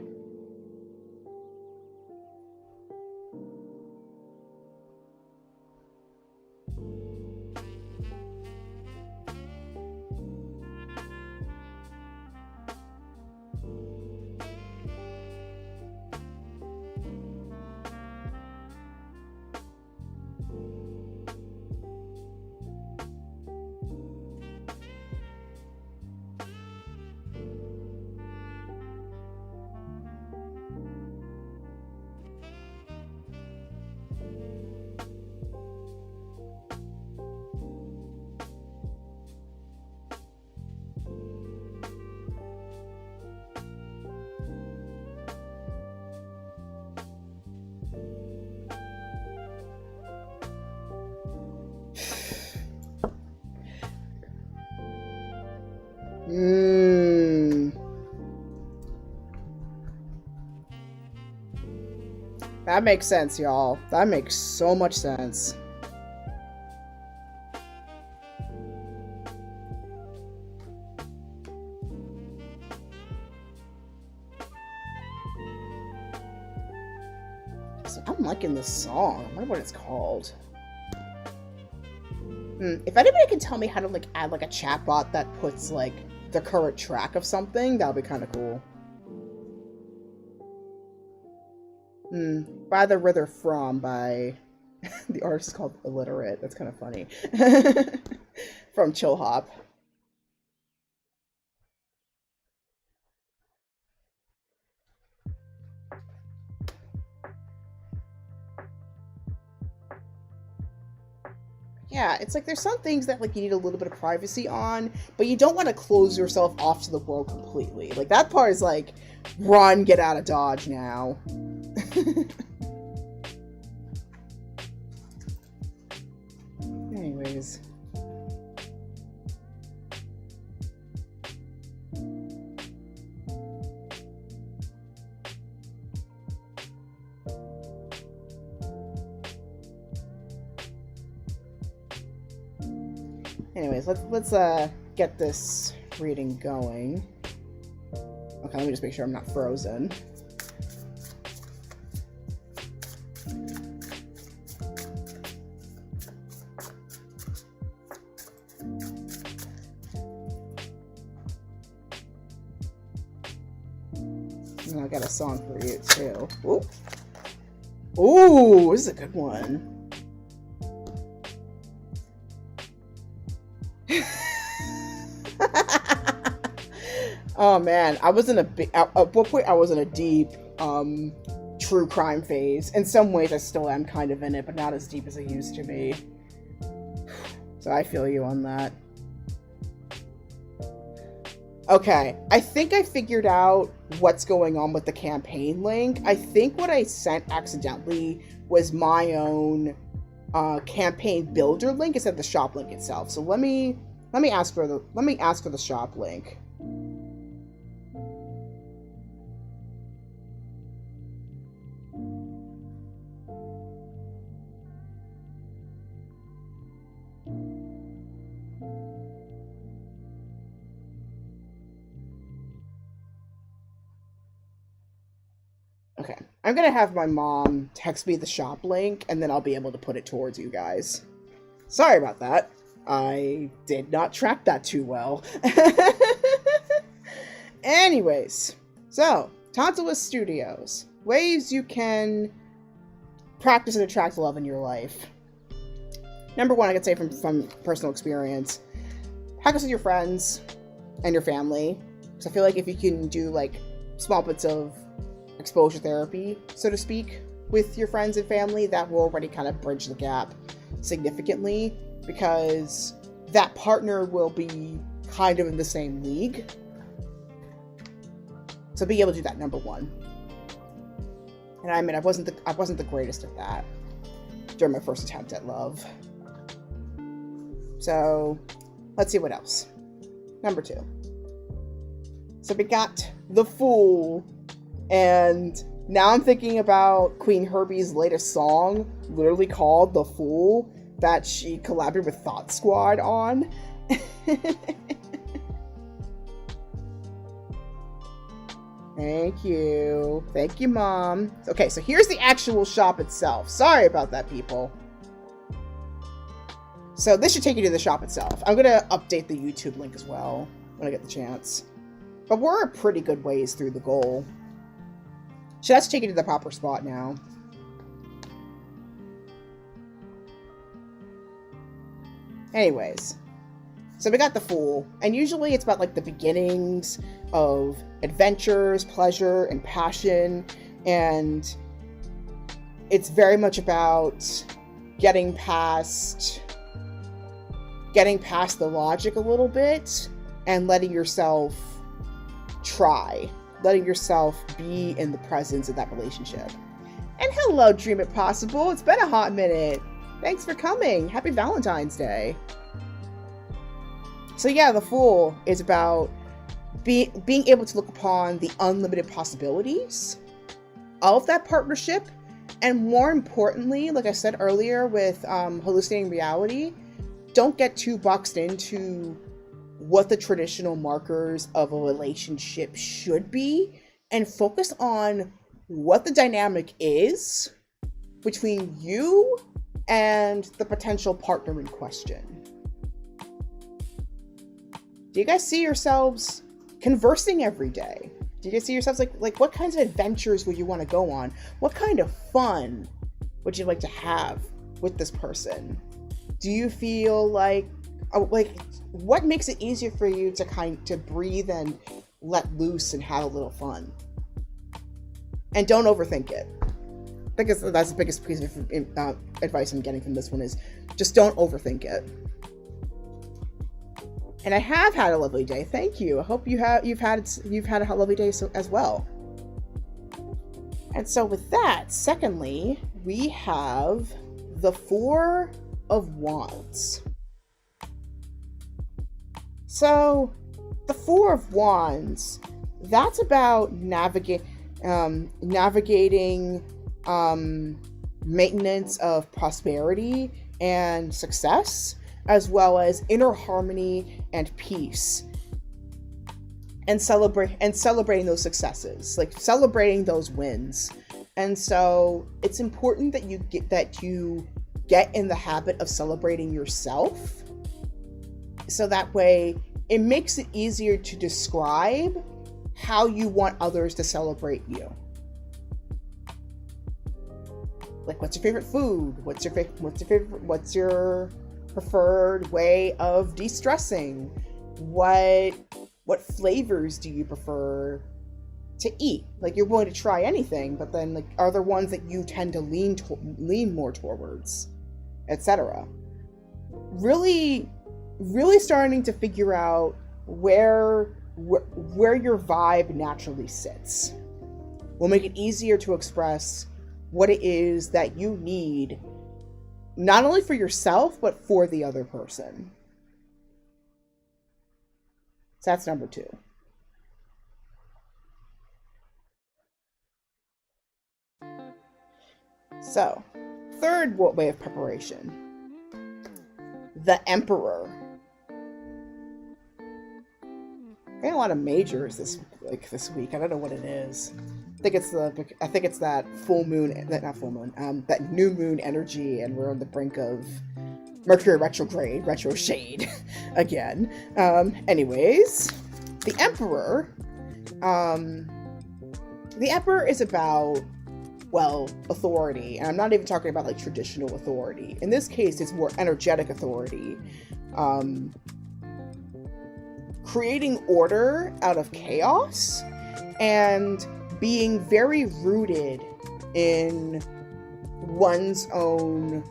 That makes sense, y'all. That makes so much sense. So I'm liking this song. I wonder what it's called. If anybody can tell me how to add a chatbot that puts the current track of something, that would be kind of cool. By the Rither From by the artist is called Illiterate. That's kind of funny. From Chill Hop. Yeah, it's there's some things that you need a little bit of privacy on, but you don't want to close yourself off to the world completely. That part is run, get out of Dodge now. Anyways. Let's get this reading going. Okay, let me just make sure I'm not frozen. And I got a song for you too. Ooh. Ooh, this is a good one. Oh man, I was in at one point I was in a deep true crime phase. In some ways I still am kind of in it, but not as deep as it used to be. So I feel you on that. Okay, I think I figured out what's going on with the campaign link. I think what I sent accidentally was my own campaign builder link instead of the shop link itself. So let me ask for the shop link. Okay, I'm gonna have my mom text me the shop link, and then I'll be able to put it towards you guys. Sorry about that. I did not track that too well. Anyways, so, Tantalus Studios. Ways you can practice and attract love in your life. Number one, I could say from personal experience, practice with your friends and your family. So I feel like if you can do like small bits of exposure therapy, so to speak, with your friends and family, that will already kind of bridge the gap significantly, because that partner will be kind of in the same league. So be able to do that, number one. And I mean, I wasn't the greatest at that during my first attempt at love. So let's see what else. Number two. So we got The Fool. And now I'm thinking about Queen Herbie's latest song, literally called The Fool, that she collaborated with Thought Squad on. Thank you. Thank you, Mom. Okay, so here's the actual shop itself. Sorry about that, people. So this should take you to the shop itself. I'm going to update the YouTube link as well when I get the chance. But we're a pretty good ways through the goal. So let's take you to the proper spot now. Anyways, so we got The Fool, and usually it's about like the beginnings of adventures, pleasure, and passion, and it's very much about getting past the logic a little bit and letting yourself try. Letting yourself be in the presence of that relationship. And hello, Dream It Possible. It's been a hot minute. Thanks for coming. Happy Valentine's Day. So yeah, The Fool is about being able to look upon the unlimited possibilities of that partnership. And more importantly, like I said earlier with hallucinating reality, don't get too boxed into what the traditional markers of a relationship should be, and focus on what the dynamic is between you and the potential partner in question. Do you guys see yourselves conversing every day? Do you guys see yourselves like what kinds of adventures would you want to go on? What kind of fun would you like to have with this person? Do you feel like what makes it easier for you to breathe and let loose and have a little fun? And don't overthink it. I guess that's the biggest piece of advice I'm getting from this one is just don't overthink it. And I have had a lovely day. Thank you. I hope you've had a lovely day as well. And so with that, secondly, we have the Four of Wands. So, the Four of Wands, that's about navigating maintenance of prosperity and success, as well as inner harmony and peace, and celebrating those successes, like celebrating those wins. And so, it's important that you get in the habit of celebrating yourself. So that way, it makes it easier to describe how you want others to celebrate you. Like, what's your favorite food? What's your preferred way of de-stressing? What flavors do you prefer to eat? Like, you're willing to try anything, but then like, are there ones that you tend to lean more towards, etc. Really starting to figure out where your vibe naturally sits will make it easier to express what it is that you need not only for yourself, but for the other person. So that's number 2. So, third way of preparation. The Emperor. Got a lot of majors this week. I don't know what it is. I think it's that that new moon energy, and we're on the brink of Mercury retrograde again. Anyways, the Emperor. The Emperor is about, well, authority, and I'm not even talking about like traditional authority. In this case, it's more energetic authority. Creating order out of chaos and being very rooted in one's own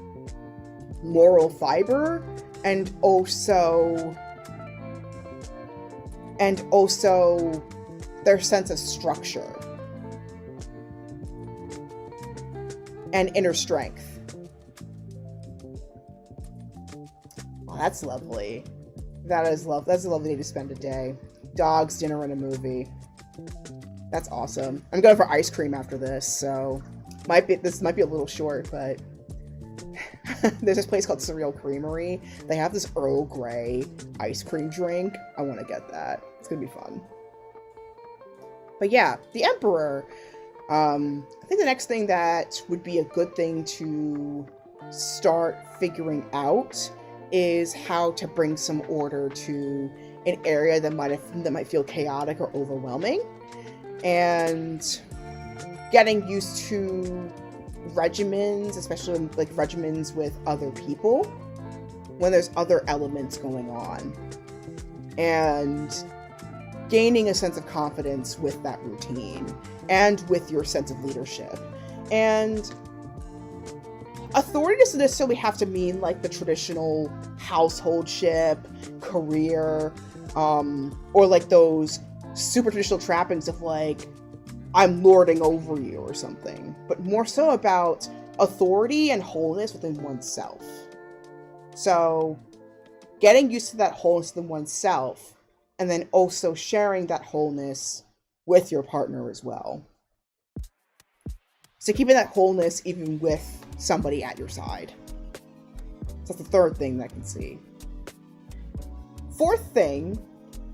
moral fiber and also their sense of structure and inner strength. Oh, that's lovely. That's a lovely day to spend a day. Dogs, dinner, and a movie. That's awesome. I'm going for ice cream after this, so this might be a little short, but there's this place called Cereal Creamery. They have this Earl Grey ice cream drink. I want to get that. It's gonna be fun. But yeah, the Emperor. I think the next thing that would be a good thing to start figuring out is how to bring some order to an area that might feel chaotic or overwhelming, and getting used to regimens, especially like regimens with other people when there's other elements going on, and gaining a sense of confidence with that routine and with your sense of leadership. And authority doesn't necessarily have to mean like the traditional householdship, career, or like those super traditional trappings of like, I'm lording over you or something, but more so about authority and wholeness within oneself. So getting used to that wholeness within oneself, and then also sharing that wholeness with your partner as well. So keeping that wholeness even with somebody at your side. So that's the third thing that I can see. Fourth thing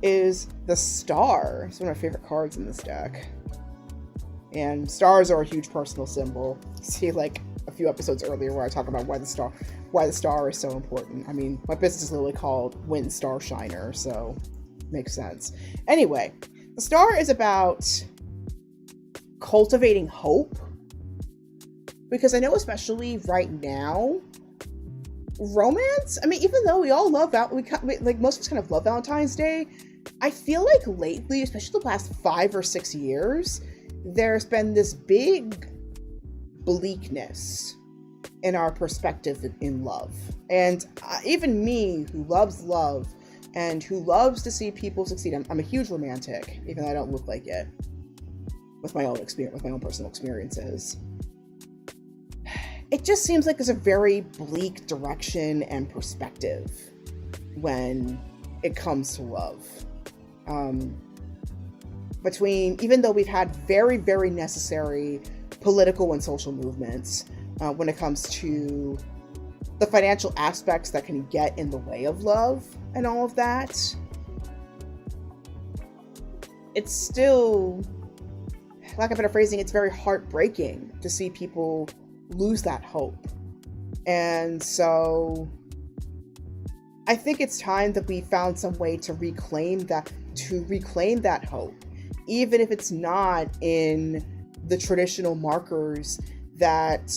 is the Star. It's one of my favorite cards in this deck. And stars are a huge personal symbol. See, like a few episodes earlier where I talk about why the star is so important. I mean, my business is literally called Wind Star Shiner, so makes sense. Anyway, the Star is about cultivating hope, because I know especially right now, romance, I mean, even though we all love like most of us kind of love Valentine's Day, I feel like lately, especially the last 5 or 6 years, there's been this big bleakness in our perspective in love. And even me, who loves love and who loves to see people succeed, I'm a huge romantic, even though I don't look like it, with my own experience, with my own personal experiences. It just seems like there's a very bleak direction and perspective when it comes to love. Even though we've had very, very necessary political and social movements when it comes to the financial aspects that can get in the way of love and all of that, it's still, like I'm paraphrasing, it's very heartbreaking to see people lose that hope. And so I think it's time that we found some way to reclaim that hope, even if it's not in the traditional markers that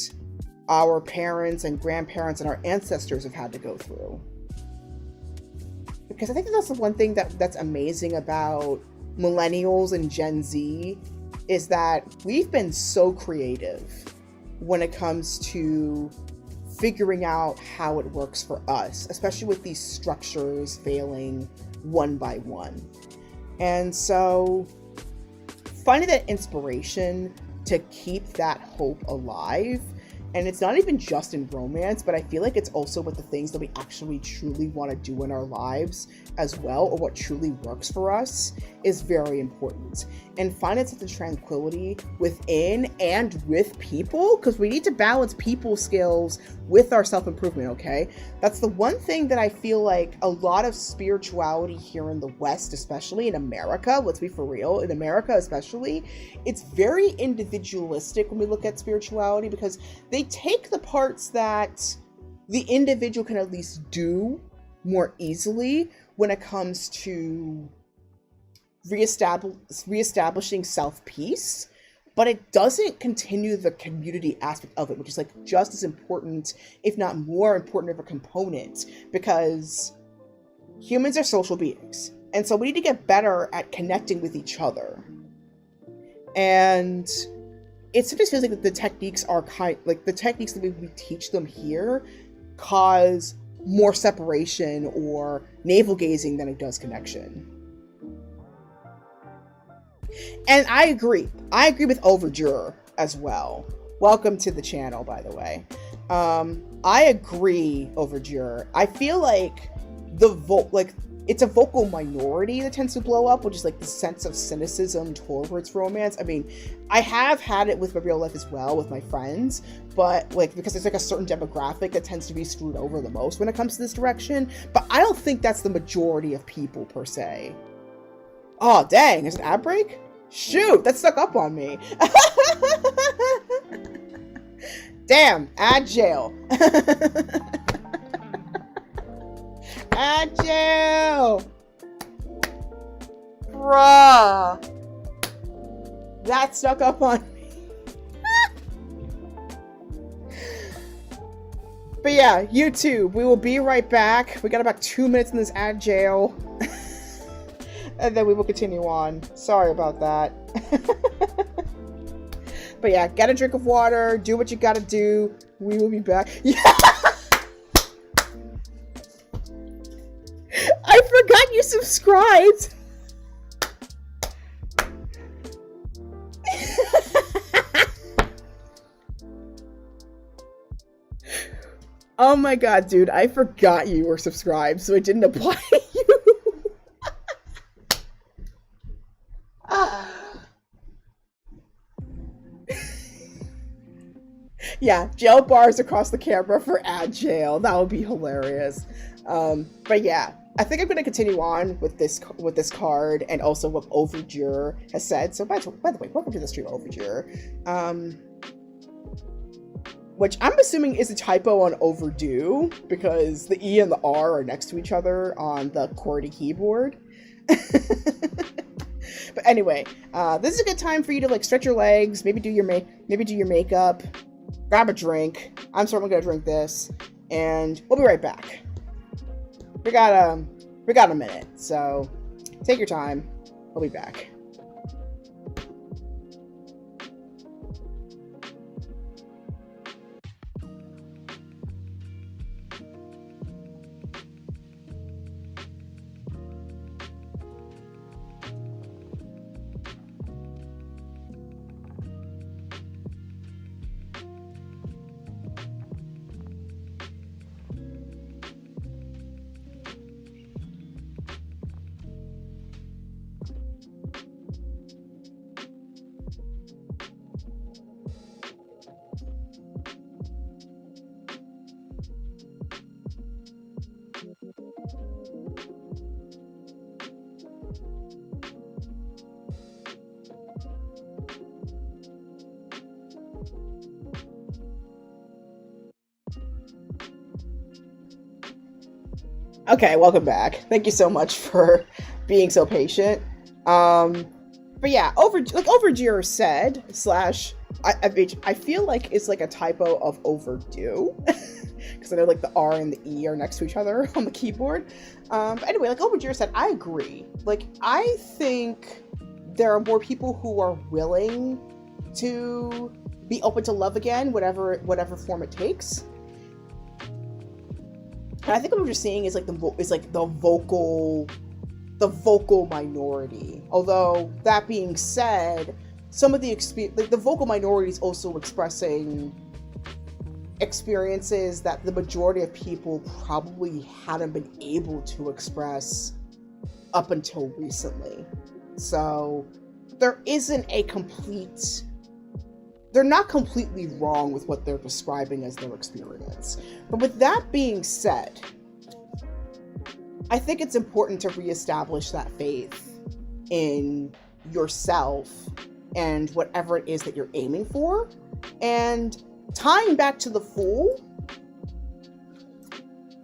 our parents and grandparents and our ancestors have had to go through. Because I think that's the one thing that's amazing about millennials and Gen Z, is that we've been so creative when it comes to figuring out how it works for us, especially with these structures failing one by one. And so finding that inspiration to keep that hope alive And it's not even just in romance, but I feel like it's also with the things that we actually truly want to do in our lives as well, or what truly works for us, is very important. And find a sense of tranquility within and with people, because we need to balance people skills with our self-improvement, okay? That's the one thing that I feel like a lot of spirituality here in the West, especially in America, let's be for real, in America especially, it's very individualistic when we look at spirituality, because they take the parts that the individual can at least do more easily when it comes to reestablishing self-peace, but it doesn't continue the community aspect of it, which is like just as important, if not more important of a component, because humans are social beings. And so we need to get better at connecting with each other. And it sometimes feels like the techniques are the techniques that we teach them here cause more separation or navel gazing than it does connection. And I agree with Overture as well. Welcome to the channel, by the way. I agree, Overture. I feel like it's a vocal minority that tends to blow up, which is like the sense of cynicism towards romance. I mean, I have had it with my real life as well, with my friends, but like, because there's like a certain demographic that tends to be screwed over the most when it comes to this direction, but I don't think that's the majority of people per se. Oh, dang, there's an ad break? Shoot, that stuck up on me. Damn, ad jail. Ad jail. Bruh. That stuck up on me. But yeah, YouTube, we will be right back. We got about 2 minutes in this ad jail. And then we will continue on. Sorry about that. But yeah, get a drink of water. Do what you gotta do. We will be back. Yeah. I forgot you subscribed. Oh my god, dude. I forgot you were subscribed, so it didn't apply to you. Yeah, jail bars across the camera for ad jail. That would be hilarious. But yeah, I think I'm going to continue on with this card and also what Overture has said. So by the way, welcome to the stream, Overture. Which I'm assuming is a typo on overdue, because the E and the R are next to each other on the QWERTY keyboard. But anyway, this is a good time for you to like stretch your legs, maybe do your makeup, grab a drink. I'm certainly gonna drink this, and we'll be right back. We got a minute, so take your time. We'll be back. Okay, welcome back. Thank you so much for being so patient. But yeah, Overture said I feel like it's like a typo of overdue, because I know like the R and the E are next to each other on the keyboard. But anyway, like Overture said, I agree. Like, I think there are more people who are willing to be open to love again, whatever form it takes. And I think what we're just seeing is like the vocal minority. Although that being said, some of the vocal minority is also expressing experiences that the majority of people probably hadn't been able to express up until recently. So there isn't a complete, they're not completely wrong with what they're describing as their experience. But with that being said, I think it's important to reestablish that faith in yourself and whatever it is that you're aiming for. And tying back to the Fool,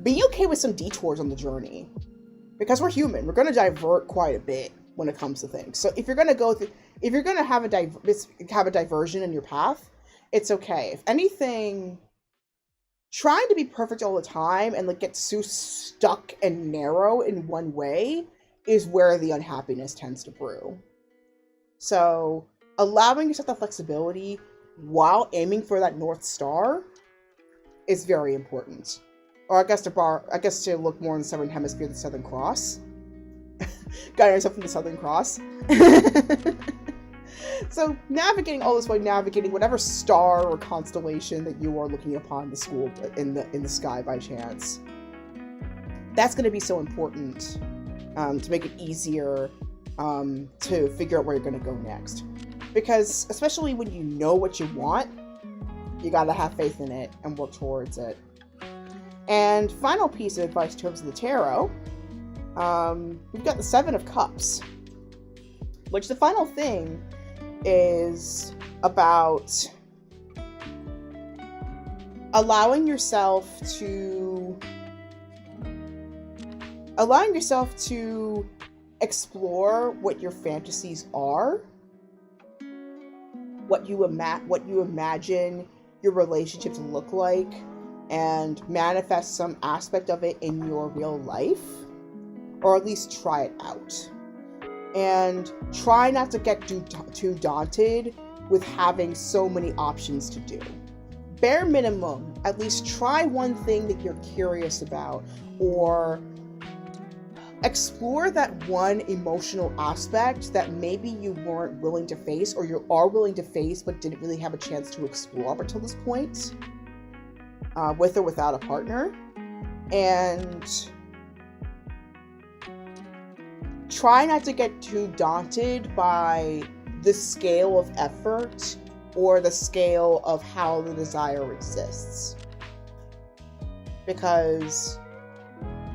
be okay with some detours on the journey, because we're human. We're going to divert quite a bit when it comes to things. So if you're going to go through, if you're going to have a diversion in your path, it's okay. If anything, trying to be perfect all the time and like get so stuck and narrow in one way is where the unhappiness tends to brew. So allowing yourself that flexibility while aiming for that North Star is very important. Or I guess to look more in the Southern Hemisphere, the Southern Cross. Guiding yourself from the Southern Cross. So navigating all this way, navigating whatever star or constellation that you are looking upon the school in the sky by chance. That's going to be so important to make it easier to figure out where you're going to go next. Because especially when you know what you want, you got to have faith in it and work towards it. And final piece of advice in terms of the tarot, we've got the Seven of Cups, which the final thing is about allowing yourself to explore what your fantasies are, what you imagine your relationship to look like, and manifest some aspect of it in your real life, or at least try it out. And try not to get too daunted with having so many options to do. Bare minimum, at least try one thing that you're curious about, or explore that one emotional aspect that maybe you weren't willing to face, or you are willing to face but didn't really have a chance to explore up until this point, with or without a partner. And try not to get too daunted by the scale of effort or the scale of how the desire exists, because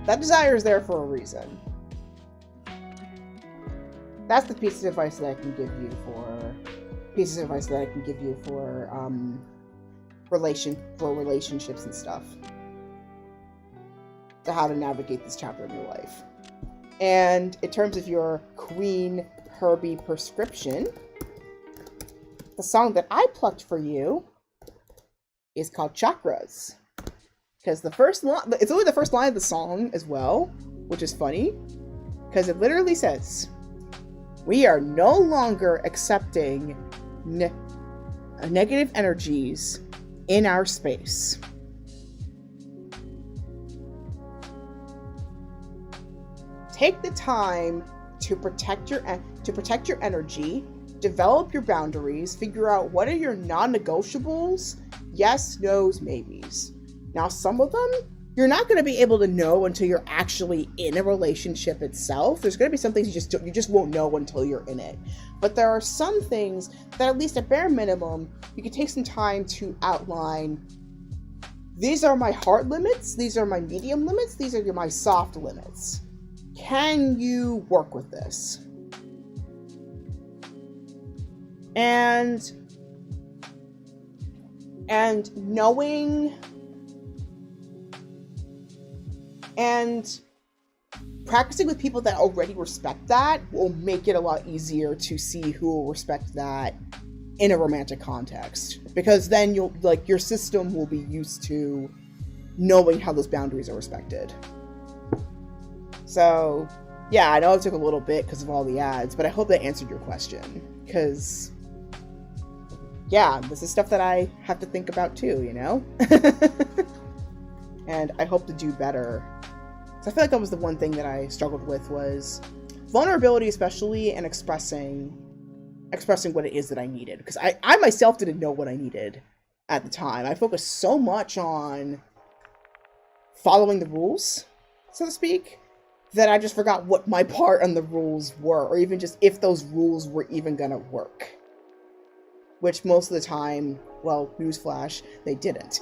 that desire is there for a reason. That's the piece of advice that I can give you for relationships and stuff, to how to navigate this chapter of your life. And in terms of your Queen Herbie prescription, the song that I plucked for you is called Chakras. Because the first line, it's only the first line of the song as well, which is funny, because it literally says, "We are no longer accepting negative energies in our space." Take the time to protect your energy, develop your boundaries, figure out what are your non-negotiables, yes, no's, maybes. Now, some of them you're not going to be able to know until you're actually in a relationship itself. There's going to be some things you just won't know until you're in it. But there are some things that, at least at bare minimum, you can take some time to outline. These are my hard limits. These are my medium limits. These are my soft limits. Can you work with this? And knowing and practicing with people that already respect that will make it a lot easier to see who will respect that in a romantic context, because then your system will be used to knowing how those boundaries are respected. So, yeah, I know it took a little bit because of all the ads, but I hope that answered your question, because, yeah, this is stuff that I have to think about too, you know? And I hope to do better. So I feel like that was the one thing that I struggled with, was vulnerability, especially, and expressing what it is that I needed. Because I myself didn't know what I needed at the time. I focused so much on following the rules, so to speak, that I just forgot what my part on the rules were, or even just if those rules were even gonna work. Which most of the time, well, newsflash, they didn't.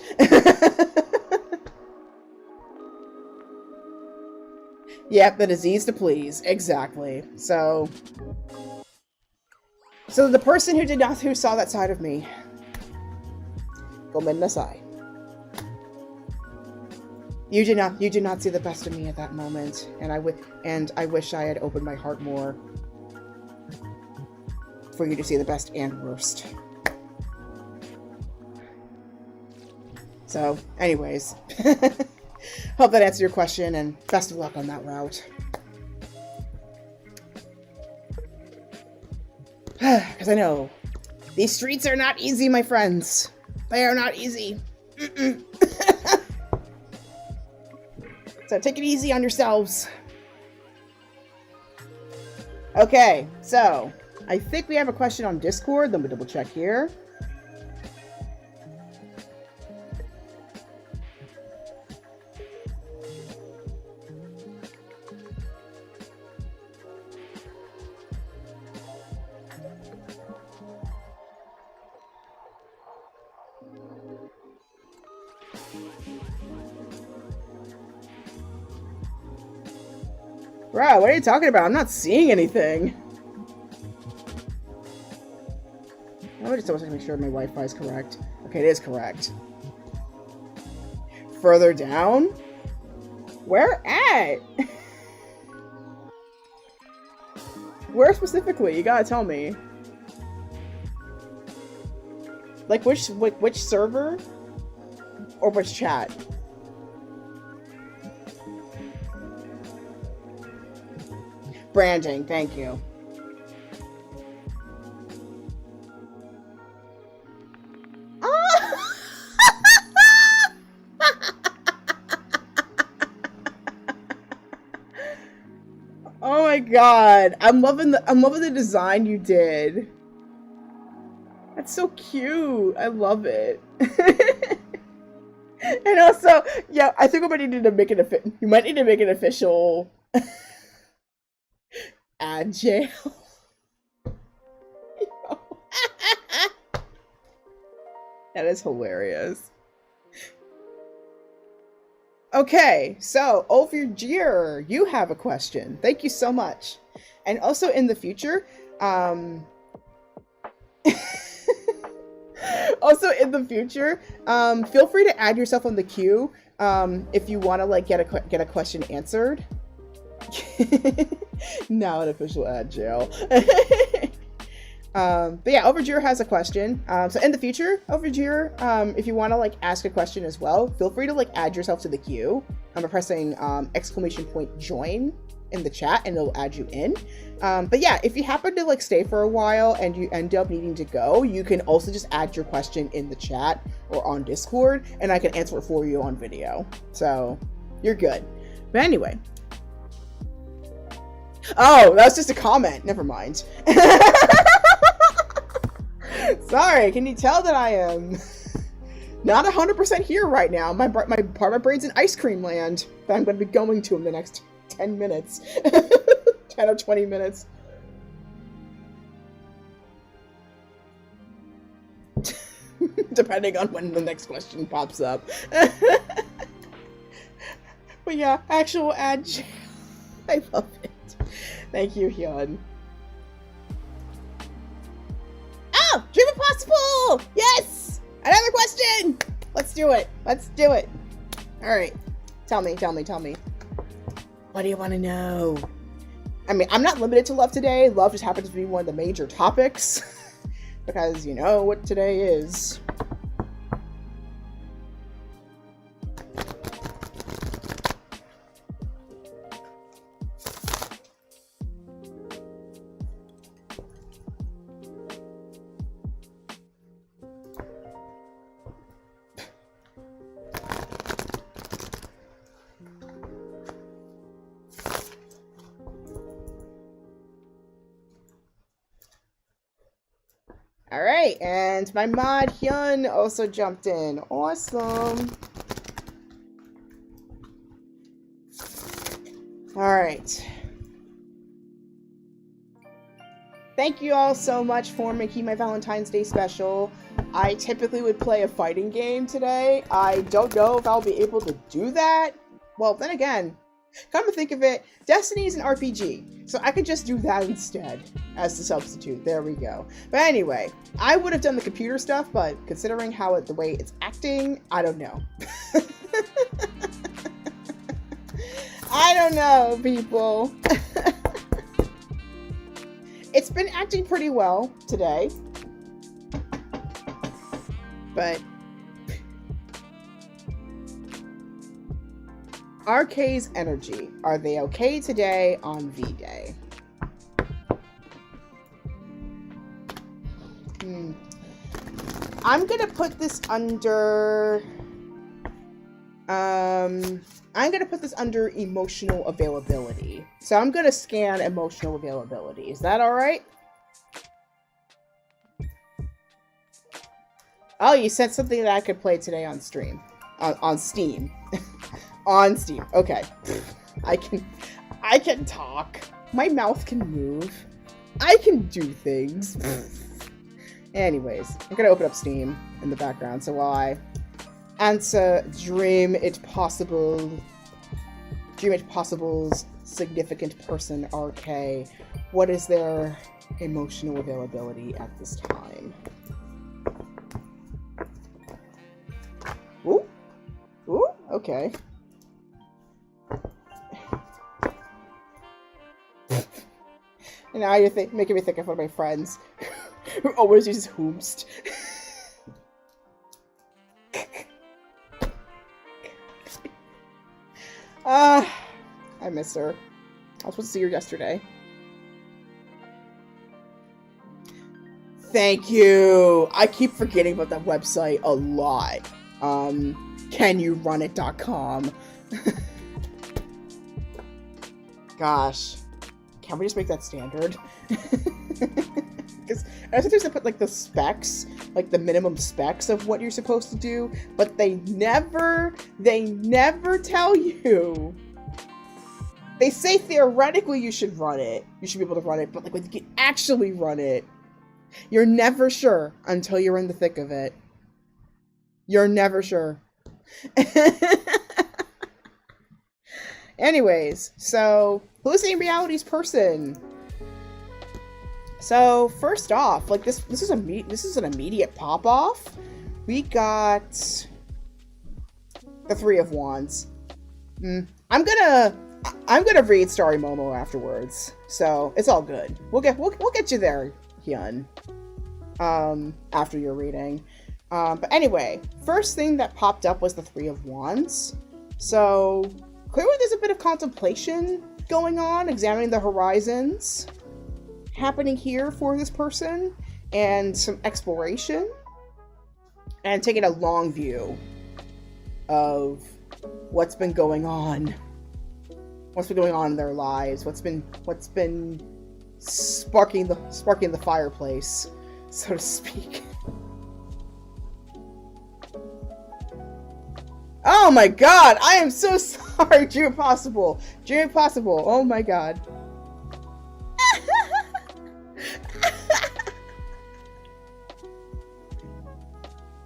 Yep, the disease to please. Exactly. So the person who saw that side of me, Gomen Nasai. You did not see the best of me at that moment, and I wish I had opened my heart more for you to see the best and worst. So, anyways, hope that answered your question, and best of luck on that route. Because I know these streets are not easy, my friends. They are not easy. So take it easy on yourselves. Okay, so I think we have a question on Discord. Let me double check here. Bro, what are you talking about? I'm not seeing anything. Let me just double check to make sure my Wi-Fi is correct. Okay, it is correct. Further down? Where at? Where specifically? You gotta tell me. Like which server? Or which chat? Branding, thank you. Oh my god, I'm loving the design you did. That's so cute. I love it. And also, yeah, I think we might need to make an official ad jail. That is hilarious. Okay, so Overgear, you have a question. Thank you so much. And also in the future, feel free to add yourself on the queue if you want to like get a question answered. Now an official ad jail. But yeah, Overgear has a question. So in the future, Overgear, if you want to like ask a question as well, feel free to like add yourself to the queue. I'm pressing !join in the chat and it'll add you in. But yeah, if you happen to like stay for a while and you end up needing to go, you can also just add your question in the chat or on Discord and I can answer it for you on video. So you're good. But anyway. Oh, that was just a comment. Never mind. Sorry, can you tell that I am not 100% here right now? My part of my brain's in ice cream land that I'm going to be going to in the next 10 minutes. 10 or 20 minutes. Depending on when the next question pops up. But yeah, actual ad jail. I love it. Thank you, Hyun. Oh, Dream Impossible! Yes! Another question! Let's do it. Let's do it. Alright. Tell me. What do you want to know? I mean, I'm not limited to love today. Love just happens to be one of the major topics. Because you know what today is. All right. Okay, and my mod Hyun also jumped in. Awesome. Alright. Thank you all so much for making my Valentine's Day special. I typically would play a fighting game today. I don't know if I'll be able to do that. Well, then again, come to think of it, Destiny is an RPG, so I could just do that instead as the substitute. There we go. But anyway, I would have done the computer stuff, but considering how the way it's acting, I don't know. I don't know, people. It's been acting pretty well today, but RK's energy. Are they okay today on V-Day? I'm gonna put this under emotional availability. So I'm gonna scan emotional availability. Is that all right? Oh, you said something that I could play today on stream, on Steam, on Steam. Okay, I can talk. My mouth can move. I can do things. Anyways, I'm gonna open up Steam in the background. So while I answer Dream It Possible's significant person, RK, what is their emotional availability at this time? Ooh. Ooh, okay. And now you're making me think of one of my friends who always uses whomst. I miss her. I was supposed to see her yesterday. Thank you! I keep forgetting about that website a lot. CanYouRunIt.com. Gosh. Can't we just make that standard? Because I sometimes they put like the specs, like the minimum specs of what you're supposed to do, but they never tell you. They say theoretically you should run it. You should be able to run it, but like when you can actually run it, you're never sure until you're in the thick of it. You're never sure. Anyways, so hallucinating realities person. So first off, like this is an immediate pop off. We got the Three of Wands. I'm gonna read Starry Momo afterwards, so it's all good. We'll get you there, Hyun. After your reading. But anyway, first thing that popped up was the Three of Wands. So clearly there's a bit of contemplation going on, examining the horizons happening here for this person, and some exploration, and taking a long view of what's been going on in their lives, what's been sparking the fireplace, so to speak. Oh my god, I am so sorry, Dream Impossible. Dream Impossible, oh my god.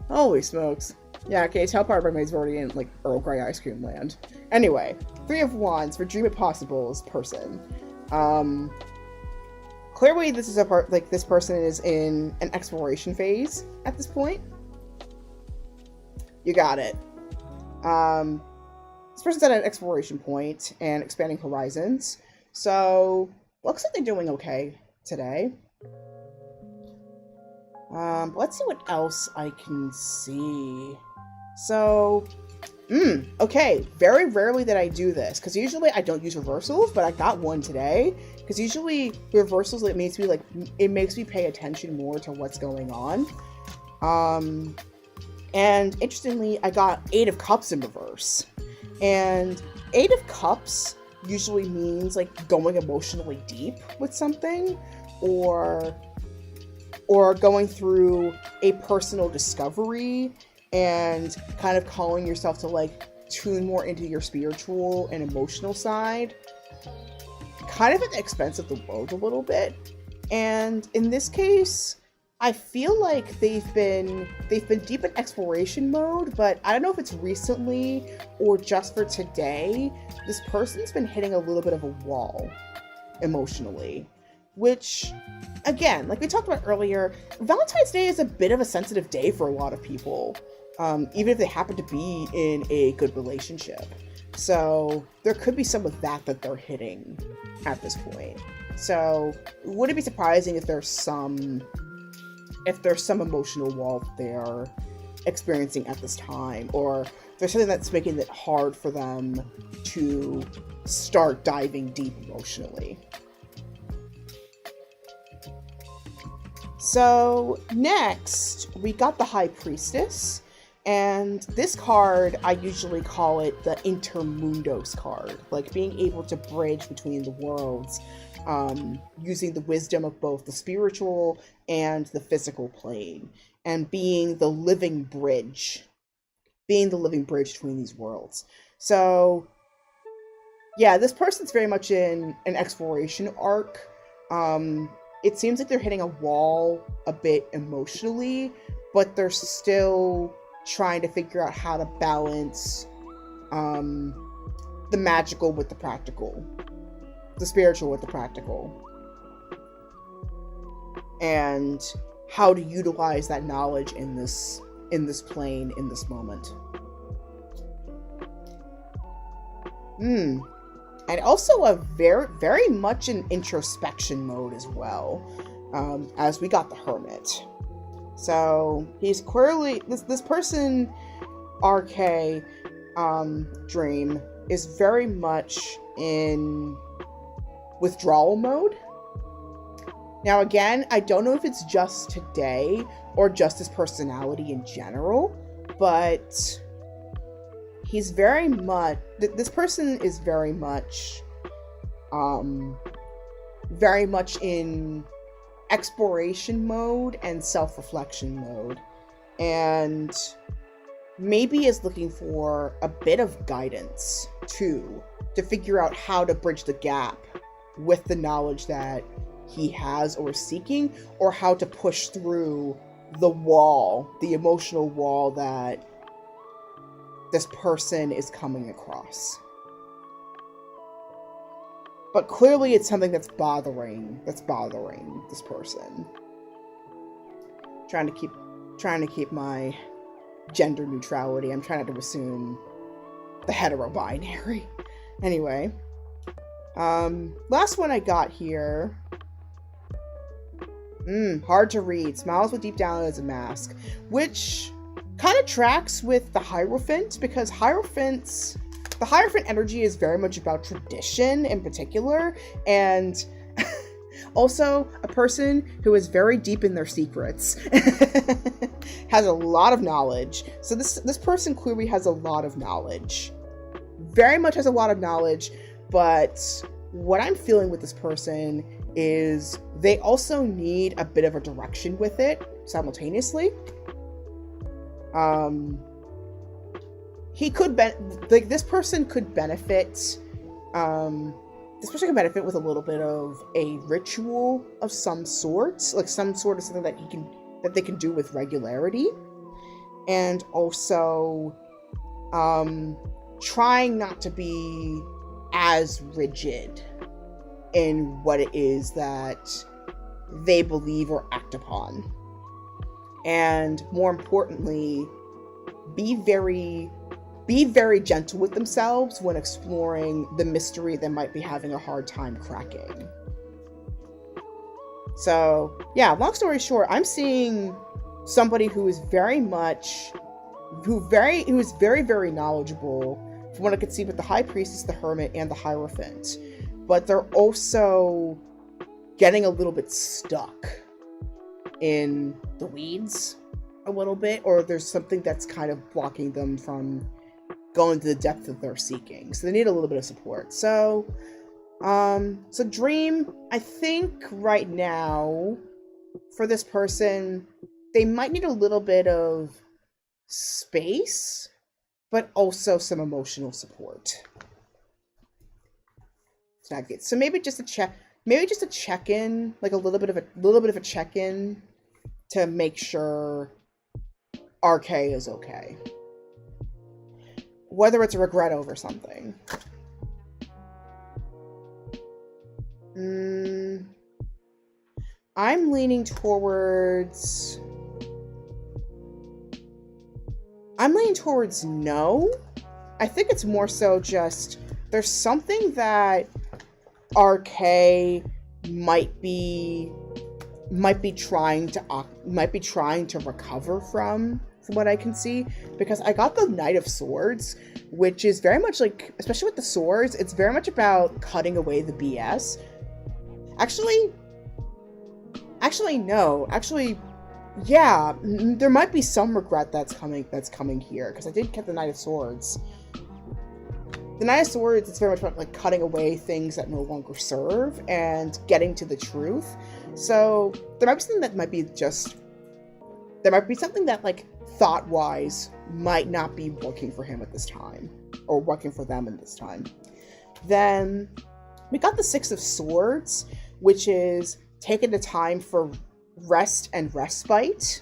Holy smokes. Yeah, okay, tell part of my is already in, like, Earl Grey ice cream land. Anyway, Three of Wands for Dream Impossible's person. Clearly this is a part, like, this person is in an exploration phase at this point. You got it. This person's at an exploration point and expanding horizons. So, looks like they're doing okay today. Let's see what else I can see. So, okay, very rarely that I do this, because usually I don't use reversals, but I got one today, because usually reversals, it makes me pay attention more to what's going on. And interestingly, I got 8 of Cups in reverse, and 8 of Cups usually means, like, going emotionally deep with something, or or going through a personal discovery and kind of calling yourself to like tune more into your spiritual and emotional side, kind of at the expense of the world a little bit. And in this case, I feel like they've been deep in exploration mode, but I don't know if it's recently or just for today. This person's been hitting a little bit of a wall emotionally, which, again, like we talked about earlier, Valentine's Day is a bit of a sensitive day for a lot of people, even if they happen to be in a good relationship. So there could be some of that they're hitting at this point. So would it be surprising if there's some emotional wall they're experiencing at this time, or there's something that's making it hard for them to start diving deep emotionally. So next, we got the High Priestess, and this card, I usually call it the Intermundos card, like being able to bridge between the worlds, using the wisdom of both the spiritual and the physical plane, and being the living bridge between these worlds. So yeah, this person's very much in an exploration arc. It seems like they're hitting a wall a bit emotionally, but they're still trying to figure out how to balance the magical with the practical, the spiritual with the practical, and how to utilize that knowledge in this plane, in this moment. And also a very much in introspection mode as well, as we got the Hermit. So he's clearly, this person, RK Dream, is very much in withdrawal mode. Now again, I don't know if it's just today or just his personality in general, but he's very much, this person is very much in exploration mode and self-reflection mode, and maybe is looking for a bit of guidance too, to figure out how to bridge the gap with the knowledge that he has or is seeking, or how to push through the wall, the emotional wall that this person is coming across. But clearly it's something that's bothering this person. Trying to keep my gender neutrality. I'm trying not to assume the hetero-binary. Anyway. Last one I got here. Hard to read. Smiles with deep down as a mask. Which kind of tracks with the Hierophant, because the Hierophant energy is very much about tradition in particular, and also a person who is very deep in their secrets. Has a lot of knowledge. So this person clearly has a lot of knowledge. Very much has a lot of knowledge, but what I'm feeling with this person is they also need a bit of a direction with it simultaneously. This person could benefit. This person could benefit with a little bit of a ritual of some sort, like some sort of something that they can do with regularity, and also trying not to be as rigid in what it is that they believe or act upon, and more importantly, be very gentle with themselves when exploring the mystery they might be having a hard time cracking. So yeah, long story short, I'm seeing somebody who is very very knowledgeable from what I could see with the High Priestess, the Hermit, and the Hierophant. But they're also getting a little bit stuck in the weeds a little bit, or there's something that's kind of blocking them from going to the depth that they're seeking. So they need a little bit of support. So Dream, I think right now for this person, they might need a little bit of space, but also some emotional support. It's not good. So maybe just a check in, like a little bit of a check in to make sure RK is okay. Whether it's a regret over something. I'm leaning towards no. I think it's more so just there's something that RK might be trying to recover from what I can see, because I got the Knight of Swords, which is very much like, especially with the swords, it's very much about cutting away the BS. Yeah, there might be some regret that's coming here, because I did get the Knight of Swords. The Knight of Swords, it's very much about like cutting away things that no longer serve and getting to the truth. So there might be something that like thought-wise might not be working for him at this time, or working for them at this time. Then we got the Six of Swords, which is taking the time for rest and respite.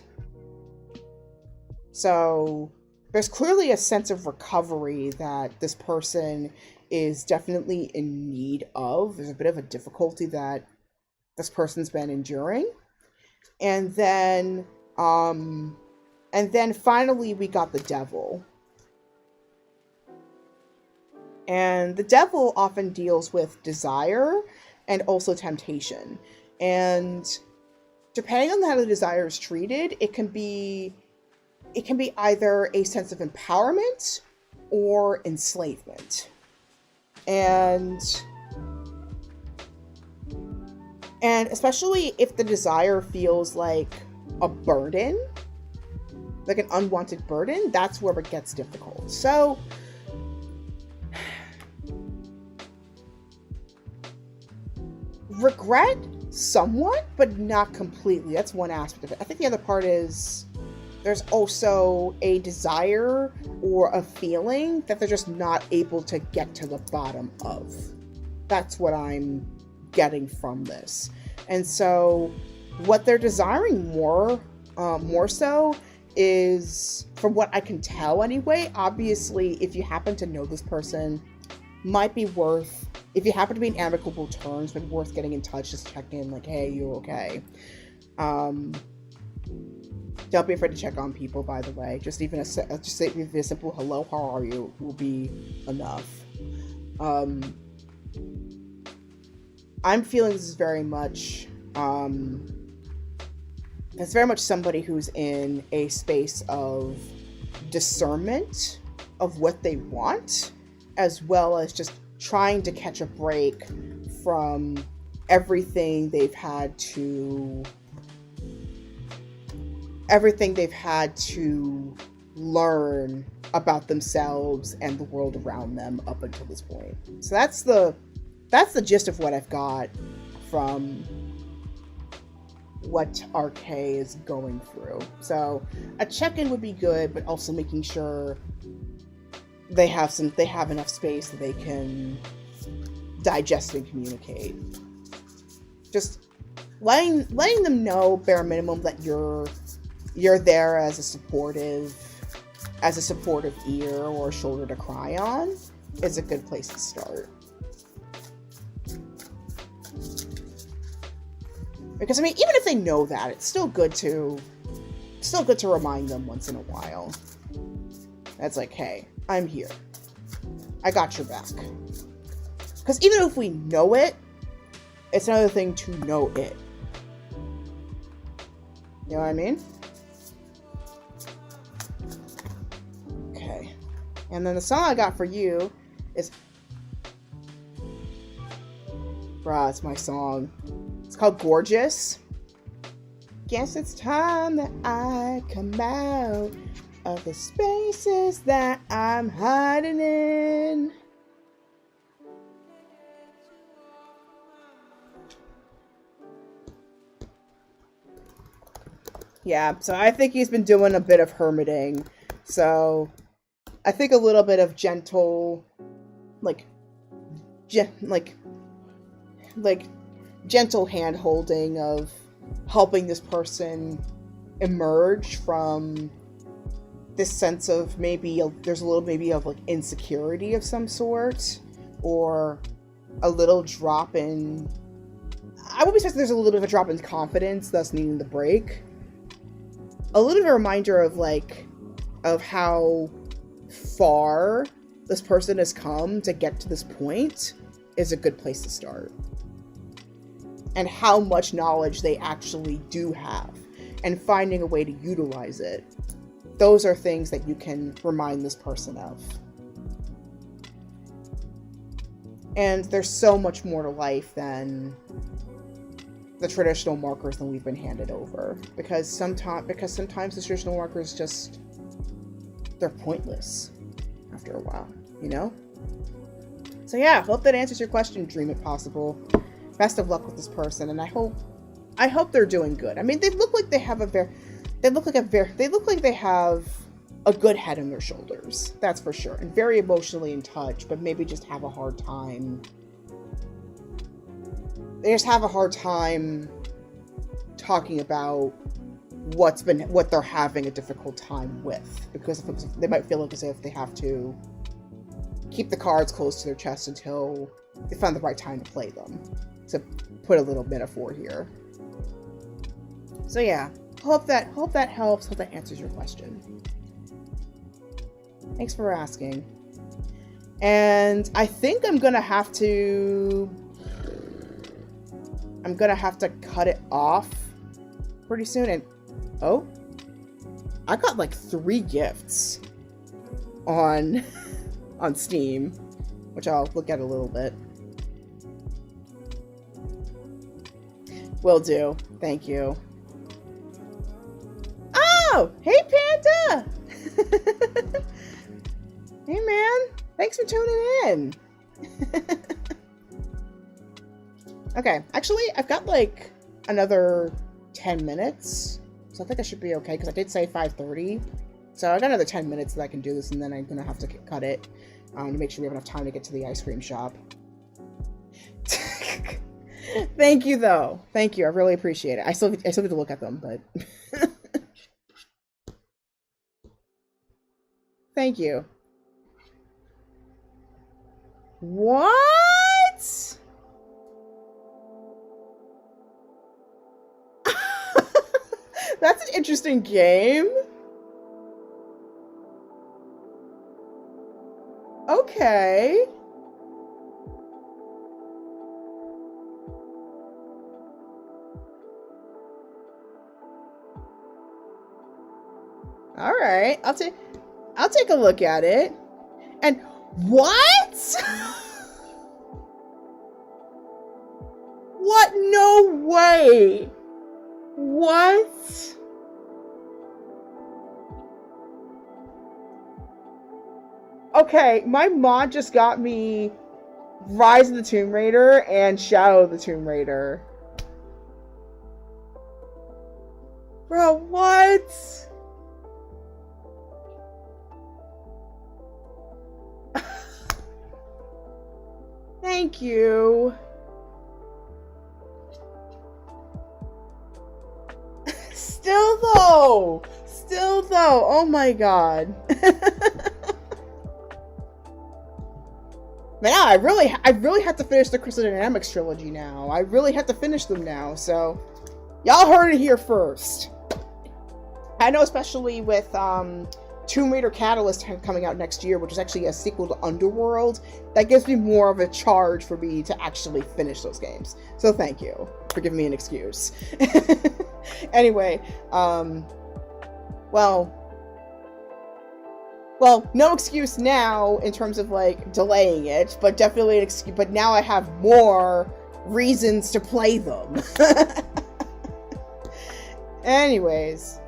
So there's clearly a sense of recovery that this person is definitely in need of. There's a bit of a difficulty that this person's been enduring. And then finally we got the Devil. And the Devil often deals with desire and also temptation. And depending on how the desire is treated, it can be either a sense of empowerment or enslavement. And especially if the desire feels like a burden, like an unwanted burden, that's where it gets difficult. So regret somewhat, but not completely. That's one aspect of it. I think the other part is there's also a desire or a feeling that they're just not able to get to the bottom of. That's what I'm getting from this. And so what they're desiring more so is, from what I can tell anyway, obviously if you happen to know this person, might be worth, if you happen to be in amicable terms, might be worth getting in touch, just check in, like, hey, you okay? Don't be afraid to check on people, by the way. Just even a simple hello, how are you, will be enough. I'm feeling this is very much, it's very much somebody who's in a space of discernment of what they want, as well as just trying to catch a break from everything they've had to learn about themselves and the world around them up until this point. So that's the gist of what I've got from what RK is going through. So a check-in would be good, but also making sure they have enough space that they can digest and communicate. Just letting them know, bare minimum, that you're there as a supportive ear or a shoulder to cry on is a good place to start. Because I mean, even if they know that, it's still good to remind them once in a while. That's like, hey, I'm here. I got your back. Because even if we know it, it's another thing to know it. You know what I mean? Okay. And then the song I got for you is... Bruh, it's my song. It's called Gorgeous. Guess it's time that I come out of the spaces that I'm hiding in. Yeah, so I think he's been doing a bit of hermiting. So I think a little bit of gentle, like, like gentle hand holding of helping this person emerge from this sense of there's a little maybe of like insecurity of some sort, or a little drop in, I would be saying there's a little bit of a drop in confidence, thus needing the break. A little bit of a reminder of how far this person has come to get to this point is a good place to start. And how much knowledge they actually do have, and finding a way to utilize it. Those are things that you can remind this person of. And there's so much more to life than the traditional markers that we've been handed over. Because sometimes the traditional markers just, they're pointless after a while, you know? So yeah, hope that answers your question, Dream It Possible. Best of luck with this person, and I hope they're doing good. I mean, they look like they have a good head on their shoulders. That's for sure. And very emotionally in touch, but maybe just have a hard time. They just have a hard time talking about what they're having a difficult time with, because they might feel like as if they have to keep the cards close to their chest until they find the right time to play them, to put a little metaphor here. So yeah, hope that helps, hope that answers your question. Thanks for asking. And I think I'm gonna have to cut it off pretty soon. And oh, I got like 3 gifts on Steam, which I'll look at a little bit. Will do. Thank you. Oh, hey Panda! Hey man, thanks for tuning in. Okay, actually, I've got like another 10 minutes, so I think I should be okay, because I did say 5:30. So I got another 10 minutes that I can do this, and then I'm gonna have to cut it to make sure we have enough time to get to the ice cream shop. Thank you, though. Thank you. I really appreciate it. I still have to look at them, but thank you. What? That's an interesting game. Okay. All right. I'll take a look at it. And what? What? No way. What? Okay, my mod just got me Rise of the Tomb Raider and Shadow of the Tomb Raider. Bro, what? Thank you. Still though, oh my god. Man, I really have to finish the Crystal Dynamics trilogy now. I really have to finish them now, so y'all heard it here first. I know, especially with Tomb Raider Catalyst coming out next year, which is actually a sequel to Underworld, that gives me more of a charge for me to actually finish those games. So thank you for giving me an excuse. Anyway, well, no excuse now in terms of like delaying it, but definitely an excuse. But now I have more reasons to play them. Anyways,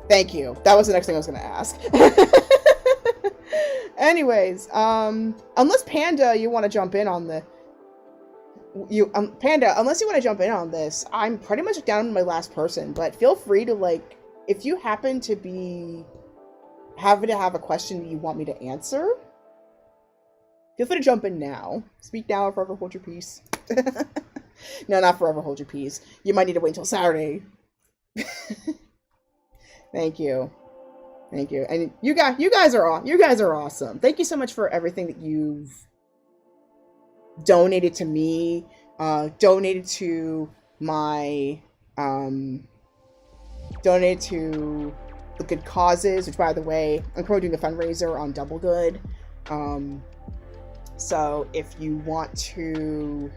thank you. That was the next thing I was going to ask. Anyways, unless Panda, you want to jump in on the... Panda, unless you want to jump in on this, I'm pretty much down to my last person, but feel free to, like, if you happen to be having to have a question that you want me to answer, feel free to jump in now. Speak now or forever hold your peace. No, not forever hold your peace. You might need to wait until Saturday. Thank you. Thank you. And you guys are awesome. Thank you so much for everything that you've donated to me, donated to my, donated to the good causes, which, by the way, I'm currently doing a fundraiser on Double Good. So if you want to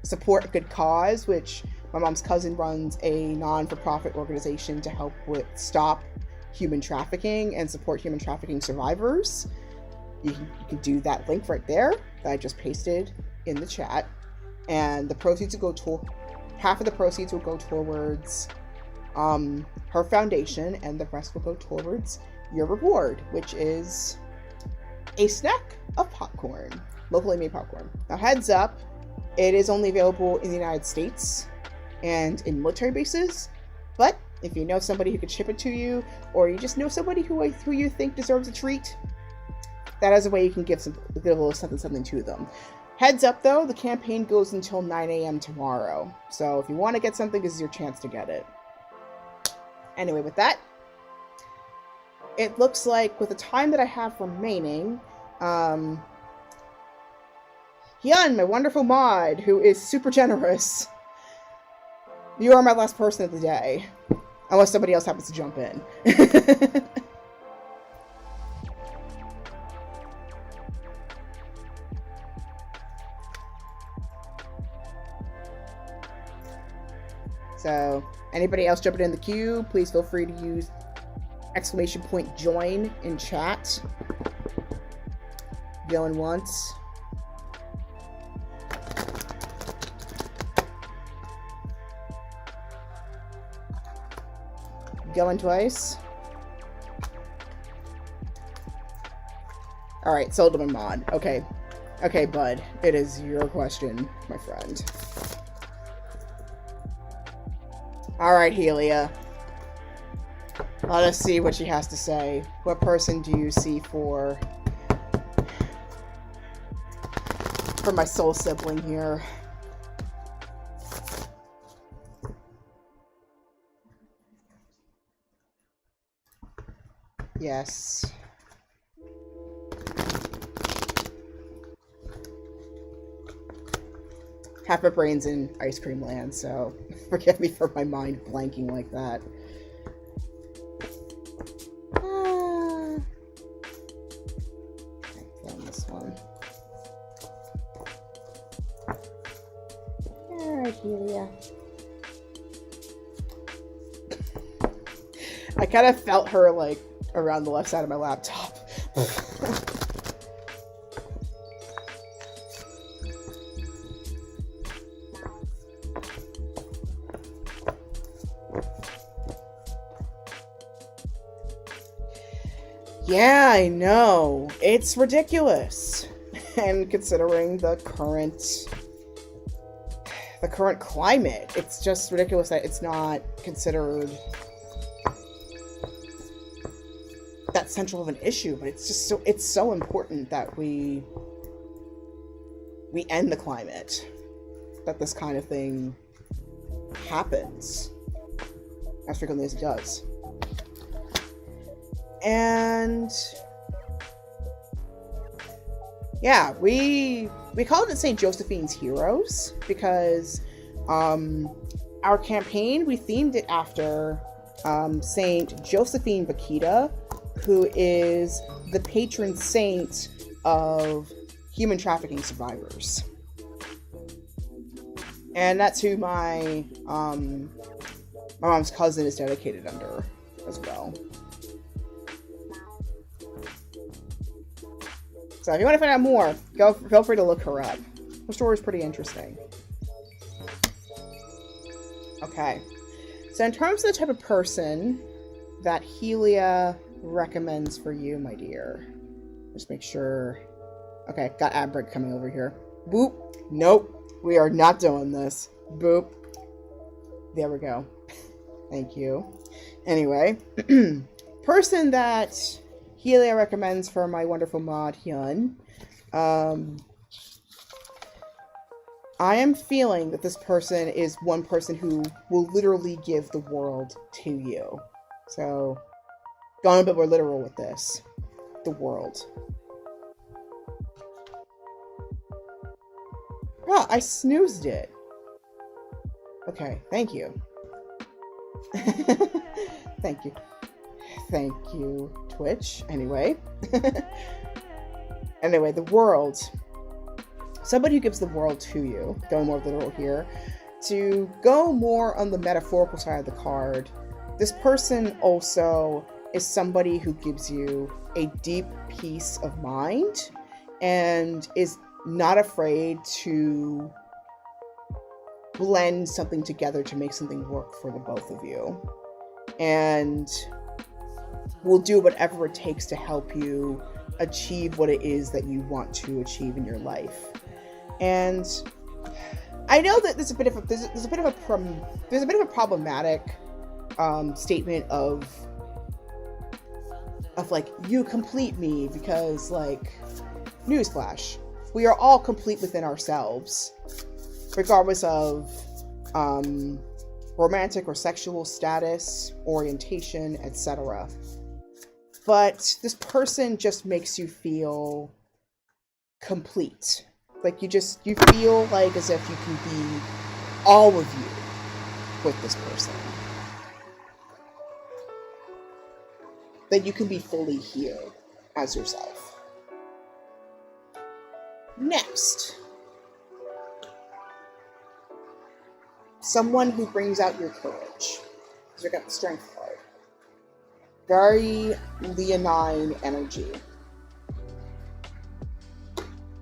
support a good cause, which my mom's cousin runs a non-for-profit organization to help with stop human trafficking and support human trafficking survivors, you can do that link right there that I just pasted in the chat, and the proceeds will go half of the proceeds will go towards her foundation, and the rest will go towards your reward, which is a snack of popcorn, locally made popcorn. Now, heads up, it is only available in the United States and in military bases, but if you know somebody who could ship it to you, or you just know somebody who you think deserves a treat, that is a way you can give a little something to them. Heads up though, the campaign goes until 9 a.m. tomorrow, so if you want to get something, this is your chance to get it. Anyway, with that, it looks like with the time that I have remaining, Hyun, my wonderful mod, who is super generous, you are my last person of the day. Unless somebody else happens to jump in. So, anybody else jumping in the queue, please feel free to use !join in chat. Going once. Going twice. Alright, sold him a mod. Okay. Okay, bud. It is your question, my friend. Alright, Helia. Let us see what she has to say. What person do you see for my soul sibling here? Yes. Half my brain's in ice cream land, so forgive me for my mind blanking like that. I found this one. Alright, Julia. I kind of felt her, like, around the left side of my laptop. Yeah, I know. It's ridiculous. And considering the current climate, it's just ridiculous that it's not considered that central of an issue, but it's so important that we end the climate, that this kind of thing happens as frequently as it does. And yeah, we call it St. Josephine's Heroes because our campaign, we themed it after St. Josephine Bakita, who is the patron saint of human trafficking survivors. And that's who my mom's cousin is dedicated under as well. So if you want to find out more, feel free to look her up. Her story is pretty interesting. Okay. So in terms of the type of person that Helia recommends for you, my dear. Just make sure. Okay, got ad break coming over here. Whoop. Nope. We are not doing this. Boop. There we go. Thank you. Anyway, person that Helia recommends for my wonderful mod, Hyun. I am feeling that this person is one person who will literally give the world to you. So, going a bit more literal with this. The world. Oh, I snoozed it. Okay, thank you. Thank you. Thank you, Twitch. Anyway. Anyway, the world. Somebody who gives the world to you. Going more literal here. To go more on the metaphorical side of the card, this person also is somebody who gives you a deep peace of mind and is not afraid to blend something together to make something work for the both of you, and will do whatever it takes to help you achieve what it is that you want to achieve in your life. And I know that there's a bit of a problematic statement of like, you complete me, because, like, newsflash, we are all complete within ourselves, regardless of romantic or sexual status, orientation, etc. But this person just makes you feel complete. Like, you feel like as if you can be all of you with this person. That you can be fully here as yourself. Next, someone who brings out your courage. Because we got the strength card. Very leonine energy.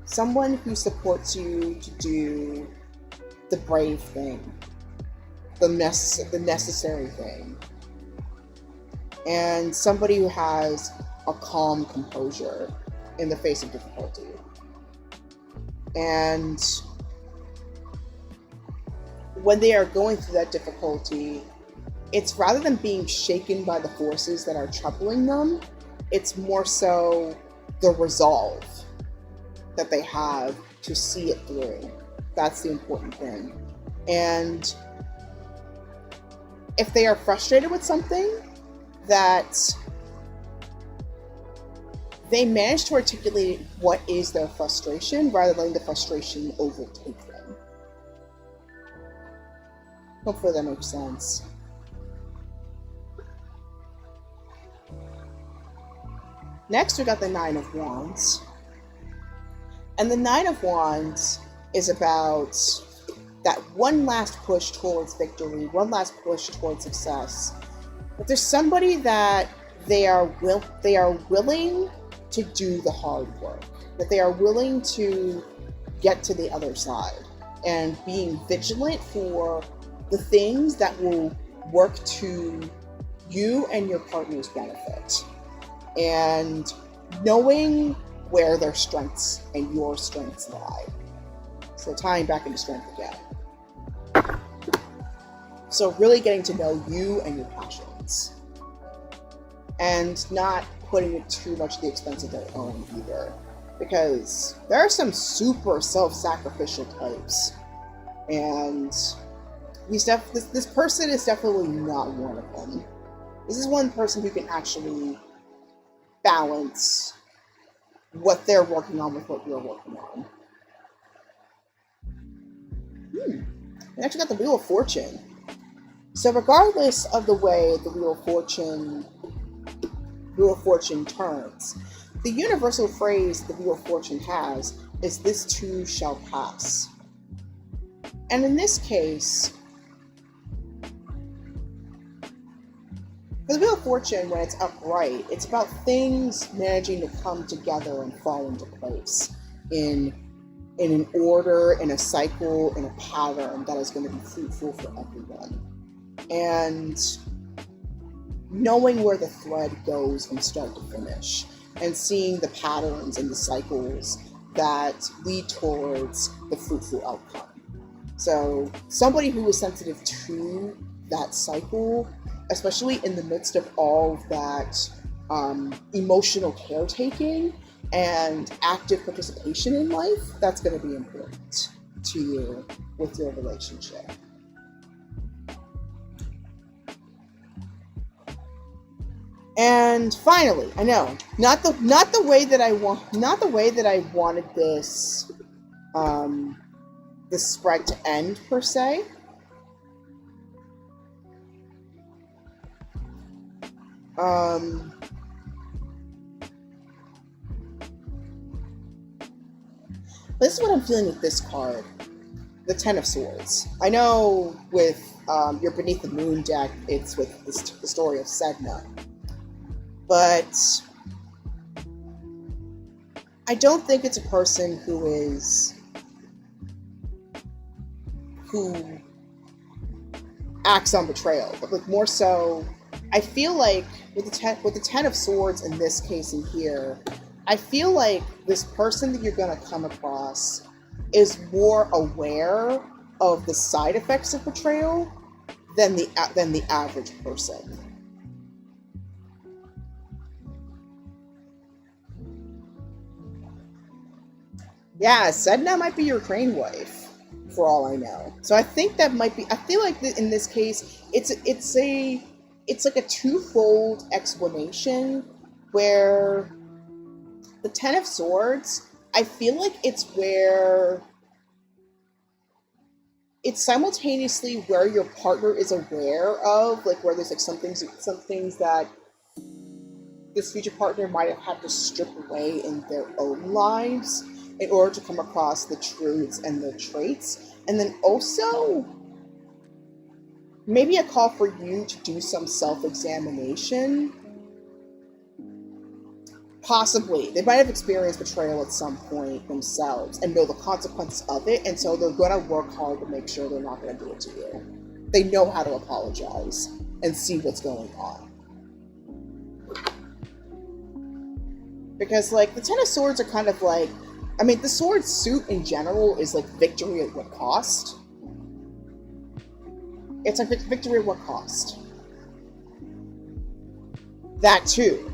Someone who supports you to do the brave thing, the necessary thing, and somebody who has a calm composure in the face of difficulty. And when they are going through that difficulty, it's rather than being shaken by the forces that are troubling them, it's more so the resolve that they have to see it through. That's the important thing. And if they are frustrated with something, that they manage to articulate what is their frustration rather than letting the frustration overtake them. Hopefully that makes sense. Next, we got the Nine of Wands. And the Nine of Wands is about that one last push towards victory, one last push towards success. But there's somebody that they are willing to do the hard work, that they are willing to get to the other side, and being vigilant for the things that will work to you and your partner's benefit, and knowing where their strengths and your strengths lie. So tying back into strength again. So really getting to know you and your passions, and not putting it too much at the expense of their own either, because there are some super self-sacrificial types, and this person is definitely not one of them. This is one person who can actually balance what they're working on with what you're working on. I actually got the Wheel of Fortune. So regardless of the way the Wheel of Fortune turns, the universal phrase the Wheel of Fortune has is, "This too shall pass." And in this case, for the Wheel of Fortune, when it's upright, it's about things managing to come together and fall into place in an order, in a cycle, in a pattern that is going to be fruitful for everyone. And knowing where the thread goes from start to finish, and seeing the patterns and the cycles that lead towards the fruitful outcome. So somebody who is sensitive to that cycle, especially in the midst of all of that emotional caretaking and active participation in life, that's going to be important to you with your relationship. And finally, I know, not the way that I wanted this this spread to end per se. This is what I'm feeling with this card, the Ten of Swords. I know with your Beneath the Moon deck, it's with the story of Sedna. But I don't think it's a person who acts on betrayal, but like more so, I feel like with the Ten of Swords in this case in here, I feel like this person that you're going to come across is more aware of the side effects of betrayal than the average person. Yeah, Sedna might be your crane wife, for all I know. So I think that might be. I feel like in this case, it's like a twofold explanation where the Ten of Swords, I feel like it's simultaneously where your partner is aware of, like where there's like some things that this future partner might have had to strip away in their own lives in order to come across the truths and the traits. And then also, maybe a call for you to do some self-examination. Possibly. They might have experienced betrayal at some point themselves and know the consequences of it, and so they're going to work hard to make sure they're not going to do it to you. They know how to apologize and see what's going on. Because, like, the Ten of Swords are kind of like, I mean, the sword suit in general is like victory at what cost? It's like victory at what cost? That too.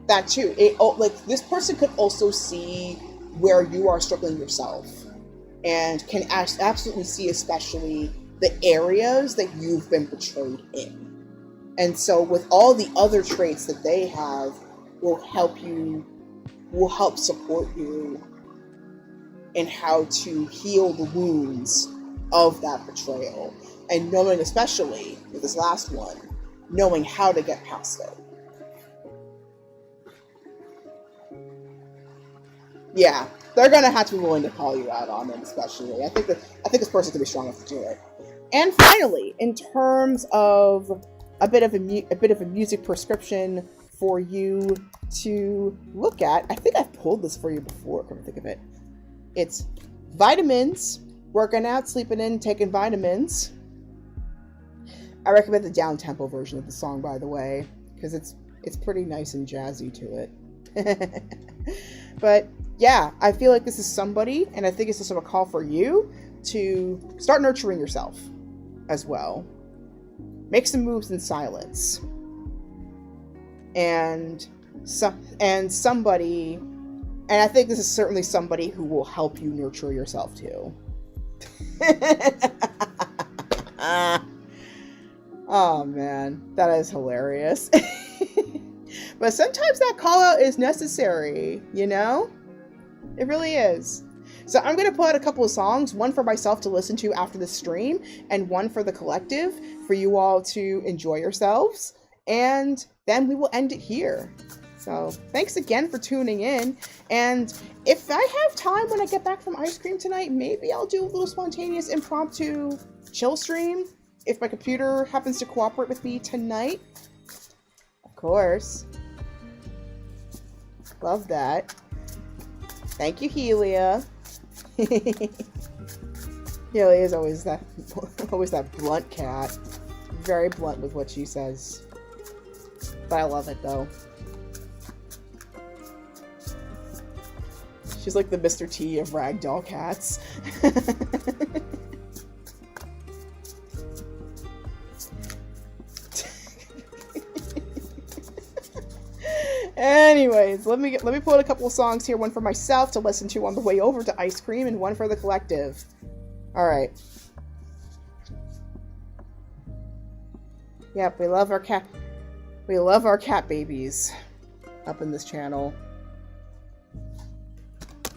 Like, this person could also see where you are struggling yourself and can absolutely see especially the areas that you've been betrayed in. And so with all the other traits that they have will help support you in how to heal the wounds of that betrayal. And knowing, especially with this last one, knowing how to get past it. Yeah, they're gonna have to be willing to call you out on it, especially. I think this person's gonna be strong enough to do it. And finally, in terms of a bit of a music prescription for you to look at, I think I've pulled this for you before. Come to think of it, it's vitamins. Working out, sleeping in, taking vitamins. I recommend the down-tempo version of the song, by the way, because it's pretty nice and jazzy to it. But yeah, I feel like this is somebody, and I think it's just a call for you to start nurturing yourself as well. Make some moves in silence. And somebody, and I think this is certainly somebody who will help you nurture yourself too. Oh man, that is hilarious. But sometimes that call out is necessary, you know? It really is. So I'm going to put out a couple of songs, one for myself to listen to after the stream, and one for the collective, for you all to enjoy yourselves. And then we will end it here. So thanks again for tuning in. And if I have time when I get back from ice cream tonight, maybe I'll do a little spontaneous impromptu chill stream if my computer happens to cooperate with me tonight. Of course. Love that. Thank you, Helia. Helia is always that blunt cat. Very blunt with what she says. But I love it though. She's like the Mr. T of ragdoll cats. Anyways, let me pull in a couple of songs here. One for myself to listen to on the way over to ice cream, and one for the collective. All right. Yep, we love our cat. We love our cat babies up in this channel.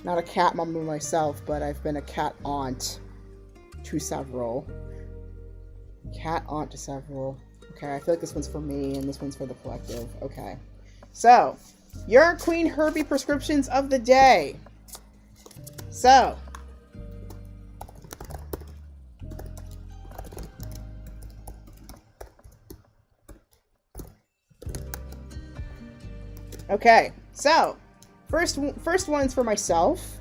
Not a cat mom myself, but I've been a cat aunt to several. Cat aunt to several. Okay, I feel like this one's for me and this one's for the collective. Okay. So, your Queen Herbie prescriptions of the day. So, okay, so first one's for myself.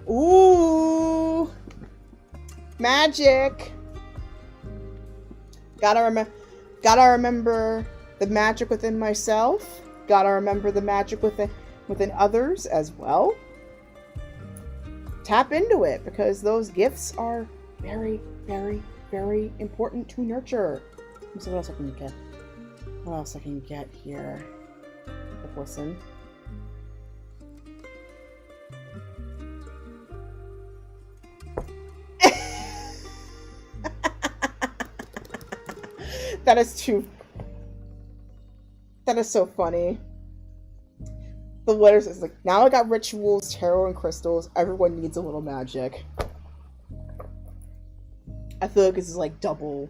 Ooh, magic. Gotta remember the magic within myself. Gotta remember the magic within others as well. Tap into it because those gifts are very, very, very important to nurture. Let's see what else I can get. What else I can get here? Listen. That is so funny. The letters is like, now I got rituals, tarot, and crystals. Everyone needs a little magic. I feel like this is like double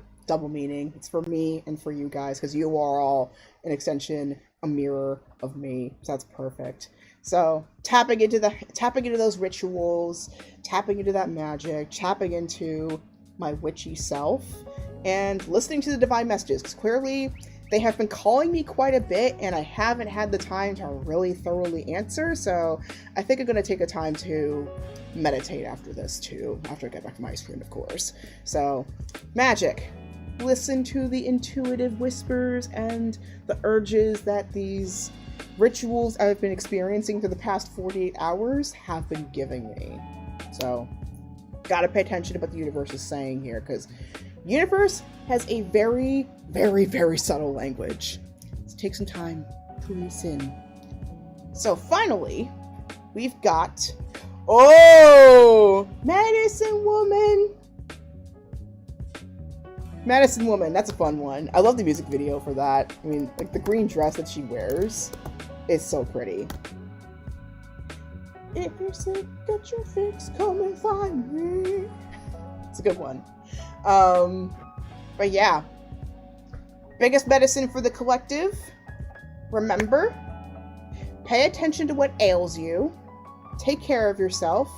meaning. It's for me and for you guys because you are all an extension, a mirror of me. So that's perfect. So tapping into those rituals, tapping into that magic, tapping into my witchy self, and listening to the divine messages because clearly they have been calling me quite a bit and I haven't had the time to really thoroughly answer. So I think I'm going to take a time to meditate after this too, after I get back to my ice cream, of course. So magic. Listen to the intuitive whispers and the urges that these rituals I've been experiencing for the past 48 hours have been giving me. So, gotta pay attention to what the universe is saying here, because universe has a very, very, very subtle language. Let's take some time to listen. So finally, we've got, Medicine Woman. Medicine Woman, that's a fun one. I love the music video for that. I mean, like the green dress that she wears is so pretty. If you're sick, get your fix, come and find me. It's a good one. But yeah. Biggest medicine for the collective. Remember, pay attention to what ails you. Take care of yourself.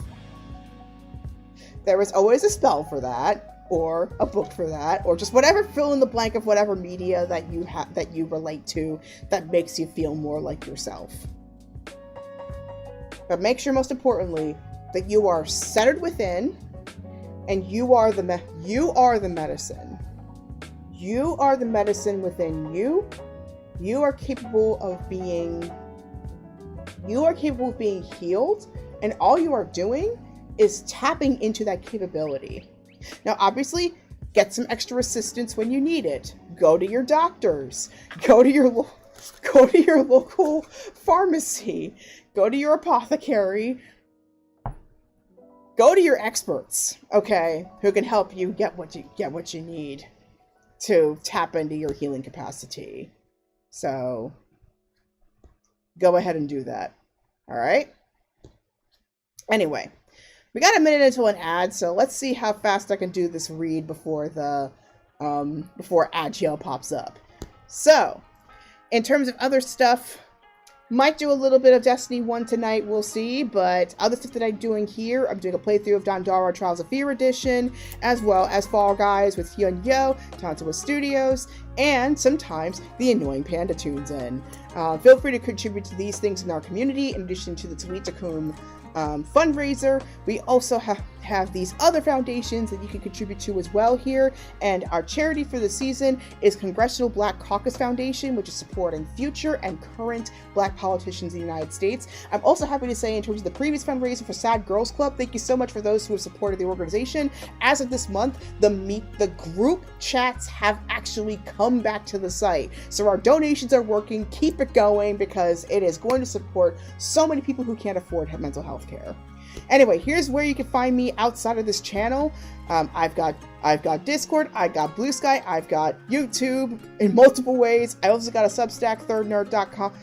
There is always a spell for that. Or a book for that, or just whatever, fill in the blank of whatever media that you that you relate to that makes you feel more like yourself. But make sure, most importantly, that you are centered within, and you are the medicine. You are the medicine within you. You are capable of being. You are capable of being healed, and all you are doing is tapping into that capability. Now, obviously, get some extra assistance when you need it. Go to your doctors. Go to your local pharmacy. Go to your apothecary. Go to your experts, okay, who can help you get what you need to tap into your healing capacity. So, go ahead and do that. All right? Anyway. We got a minute until an ad, so let's see how fast I can do this read before ad jail pops up. So, in terms of other stuff, might do a little bit of Destiny 1 tonight, we'll see, but other stuff that I'm doing here, I'm doing a playthrough of Dandara Trials of Fear Edition, as well as Fall Guys with Hyun Yo, Tantawa Studios, and sometimes the Annoying Panda tunes in. Feel free to contribute to these things in our community, in addition to the Talitakum fundraiser. We also have these other foundations that you can contribute to as well here. And our charity for the season is Congressional Black Caucus Foundation, which is supporting future and current Black politicians in the United States. I'm also happy to say, in terms of the previous fundraiser for Sad Girls Club, thank you so much for those who have supported the organization. As of this month, the group chats have actually come back to the site. So our donations are working. Keep it going, because it is going to support so many people who can't afford mental health care. Anyway, here's where you can find me outside of this channel. I've got Discord, I've got Blue Sky, I've got YouTube in multiple ways. I also got a Substack, thirdnerd.com.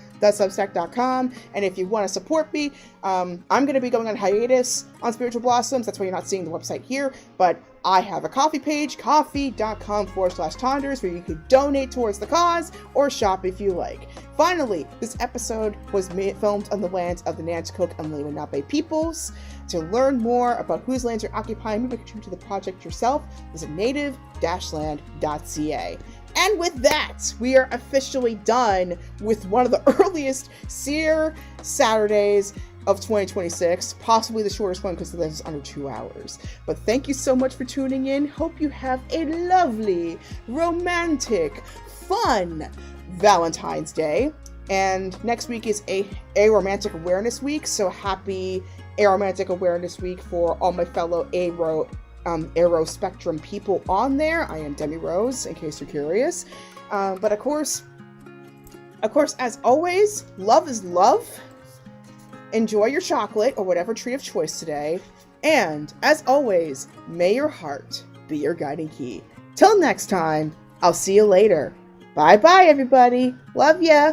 And if you want to support me, I'm going to be going on hiatus on Spiritual Blossoms. That's why you're not seeing the website here. But I have a coffee page, coffee.com/Tonders, where you can donate towards the cause or shop if you like. Finally, this episode was filmed on the lands of the Nanticoke and Lenape peoples. To learn more about whose lands are occupying, maybe contribute to the project yourself, visit native-land.ca. And with that, we are officially done with one of the earliest Seer Saturdays of 2026, possibly the shortest one because this is under 2 hours. But thank you so much for tuning in. Hope you have a lovely, romantic, fun Valentine's Day. And next week is a Romantic Awareness Week, so happy Aromantic Awareness Week for all my fellow Aero spectrum people on there. I am Demi Rose, in case you're curious. But of course, as always, love is love. Enjoy your chocolate or whatever treat of choice today. And as always, may your heart be your guiding key. Till next time, I'll see you later. Bye-bye, everybody. Love ya.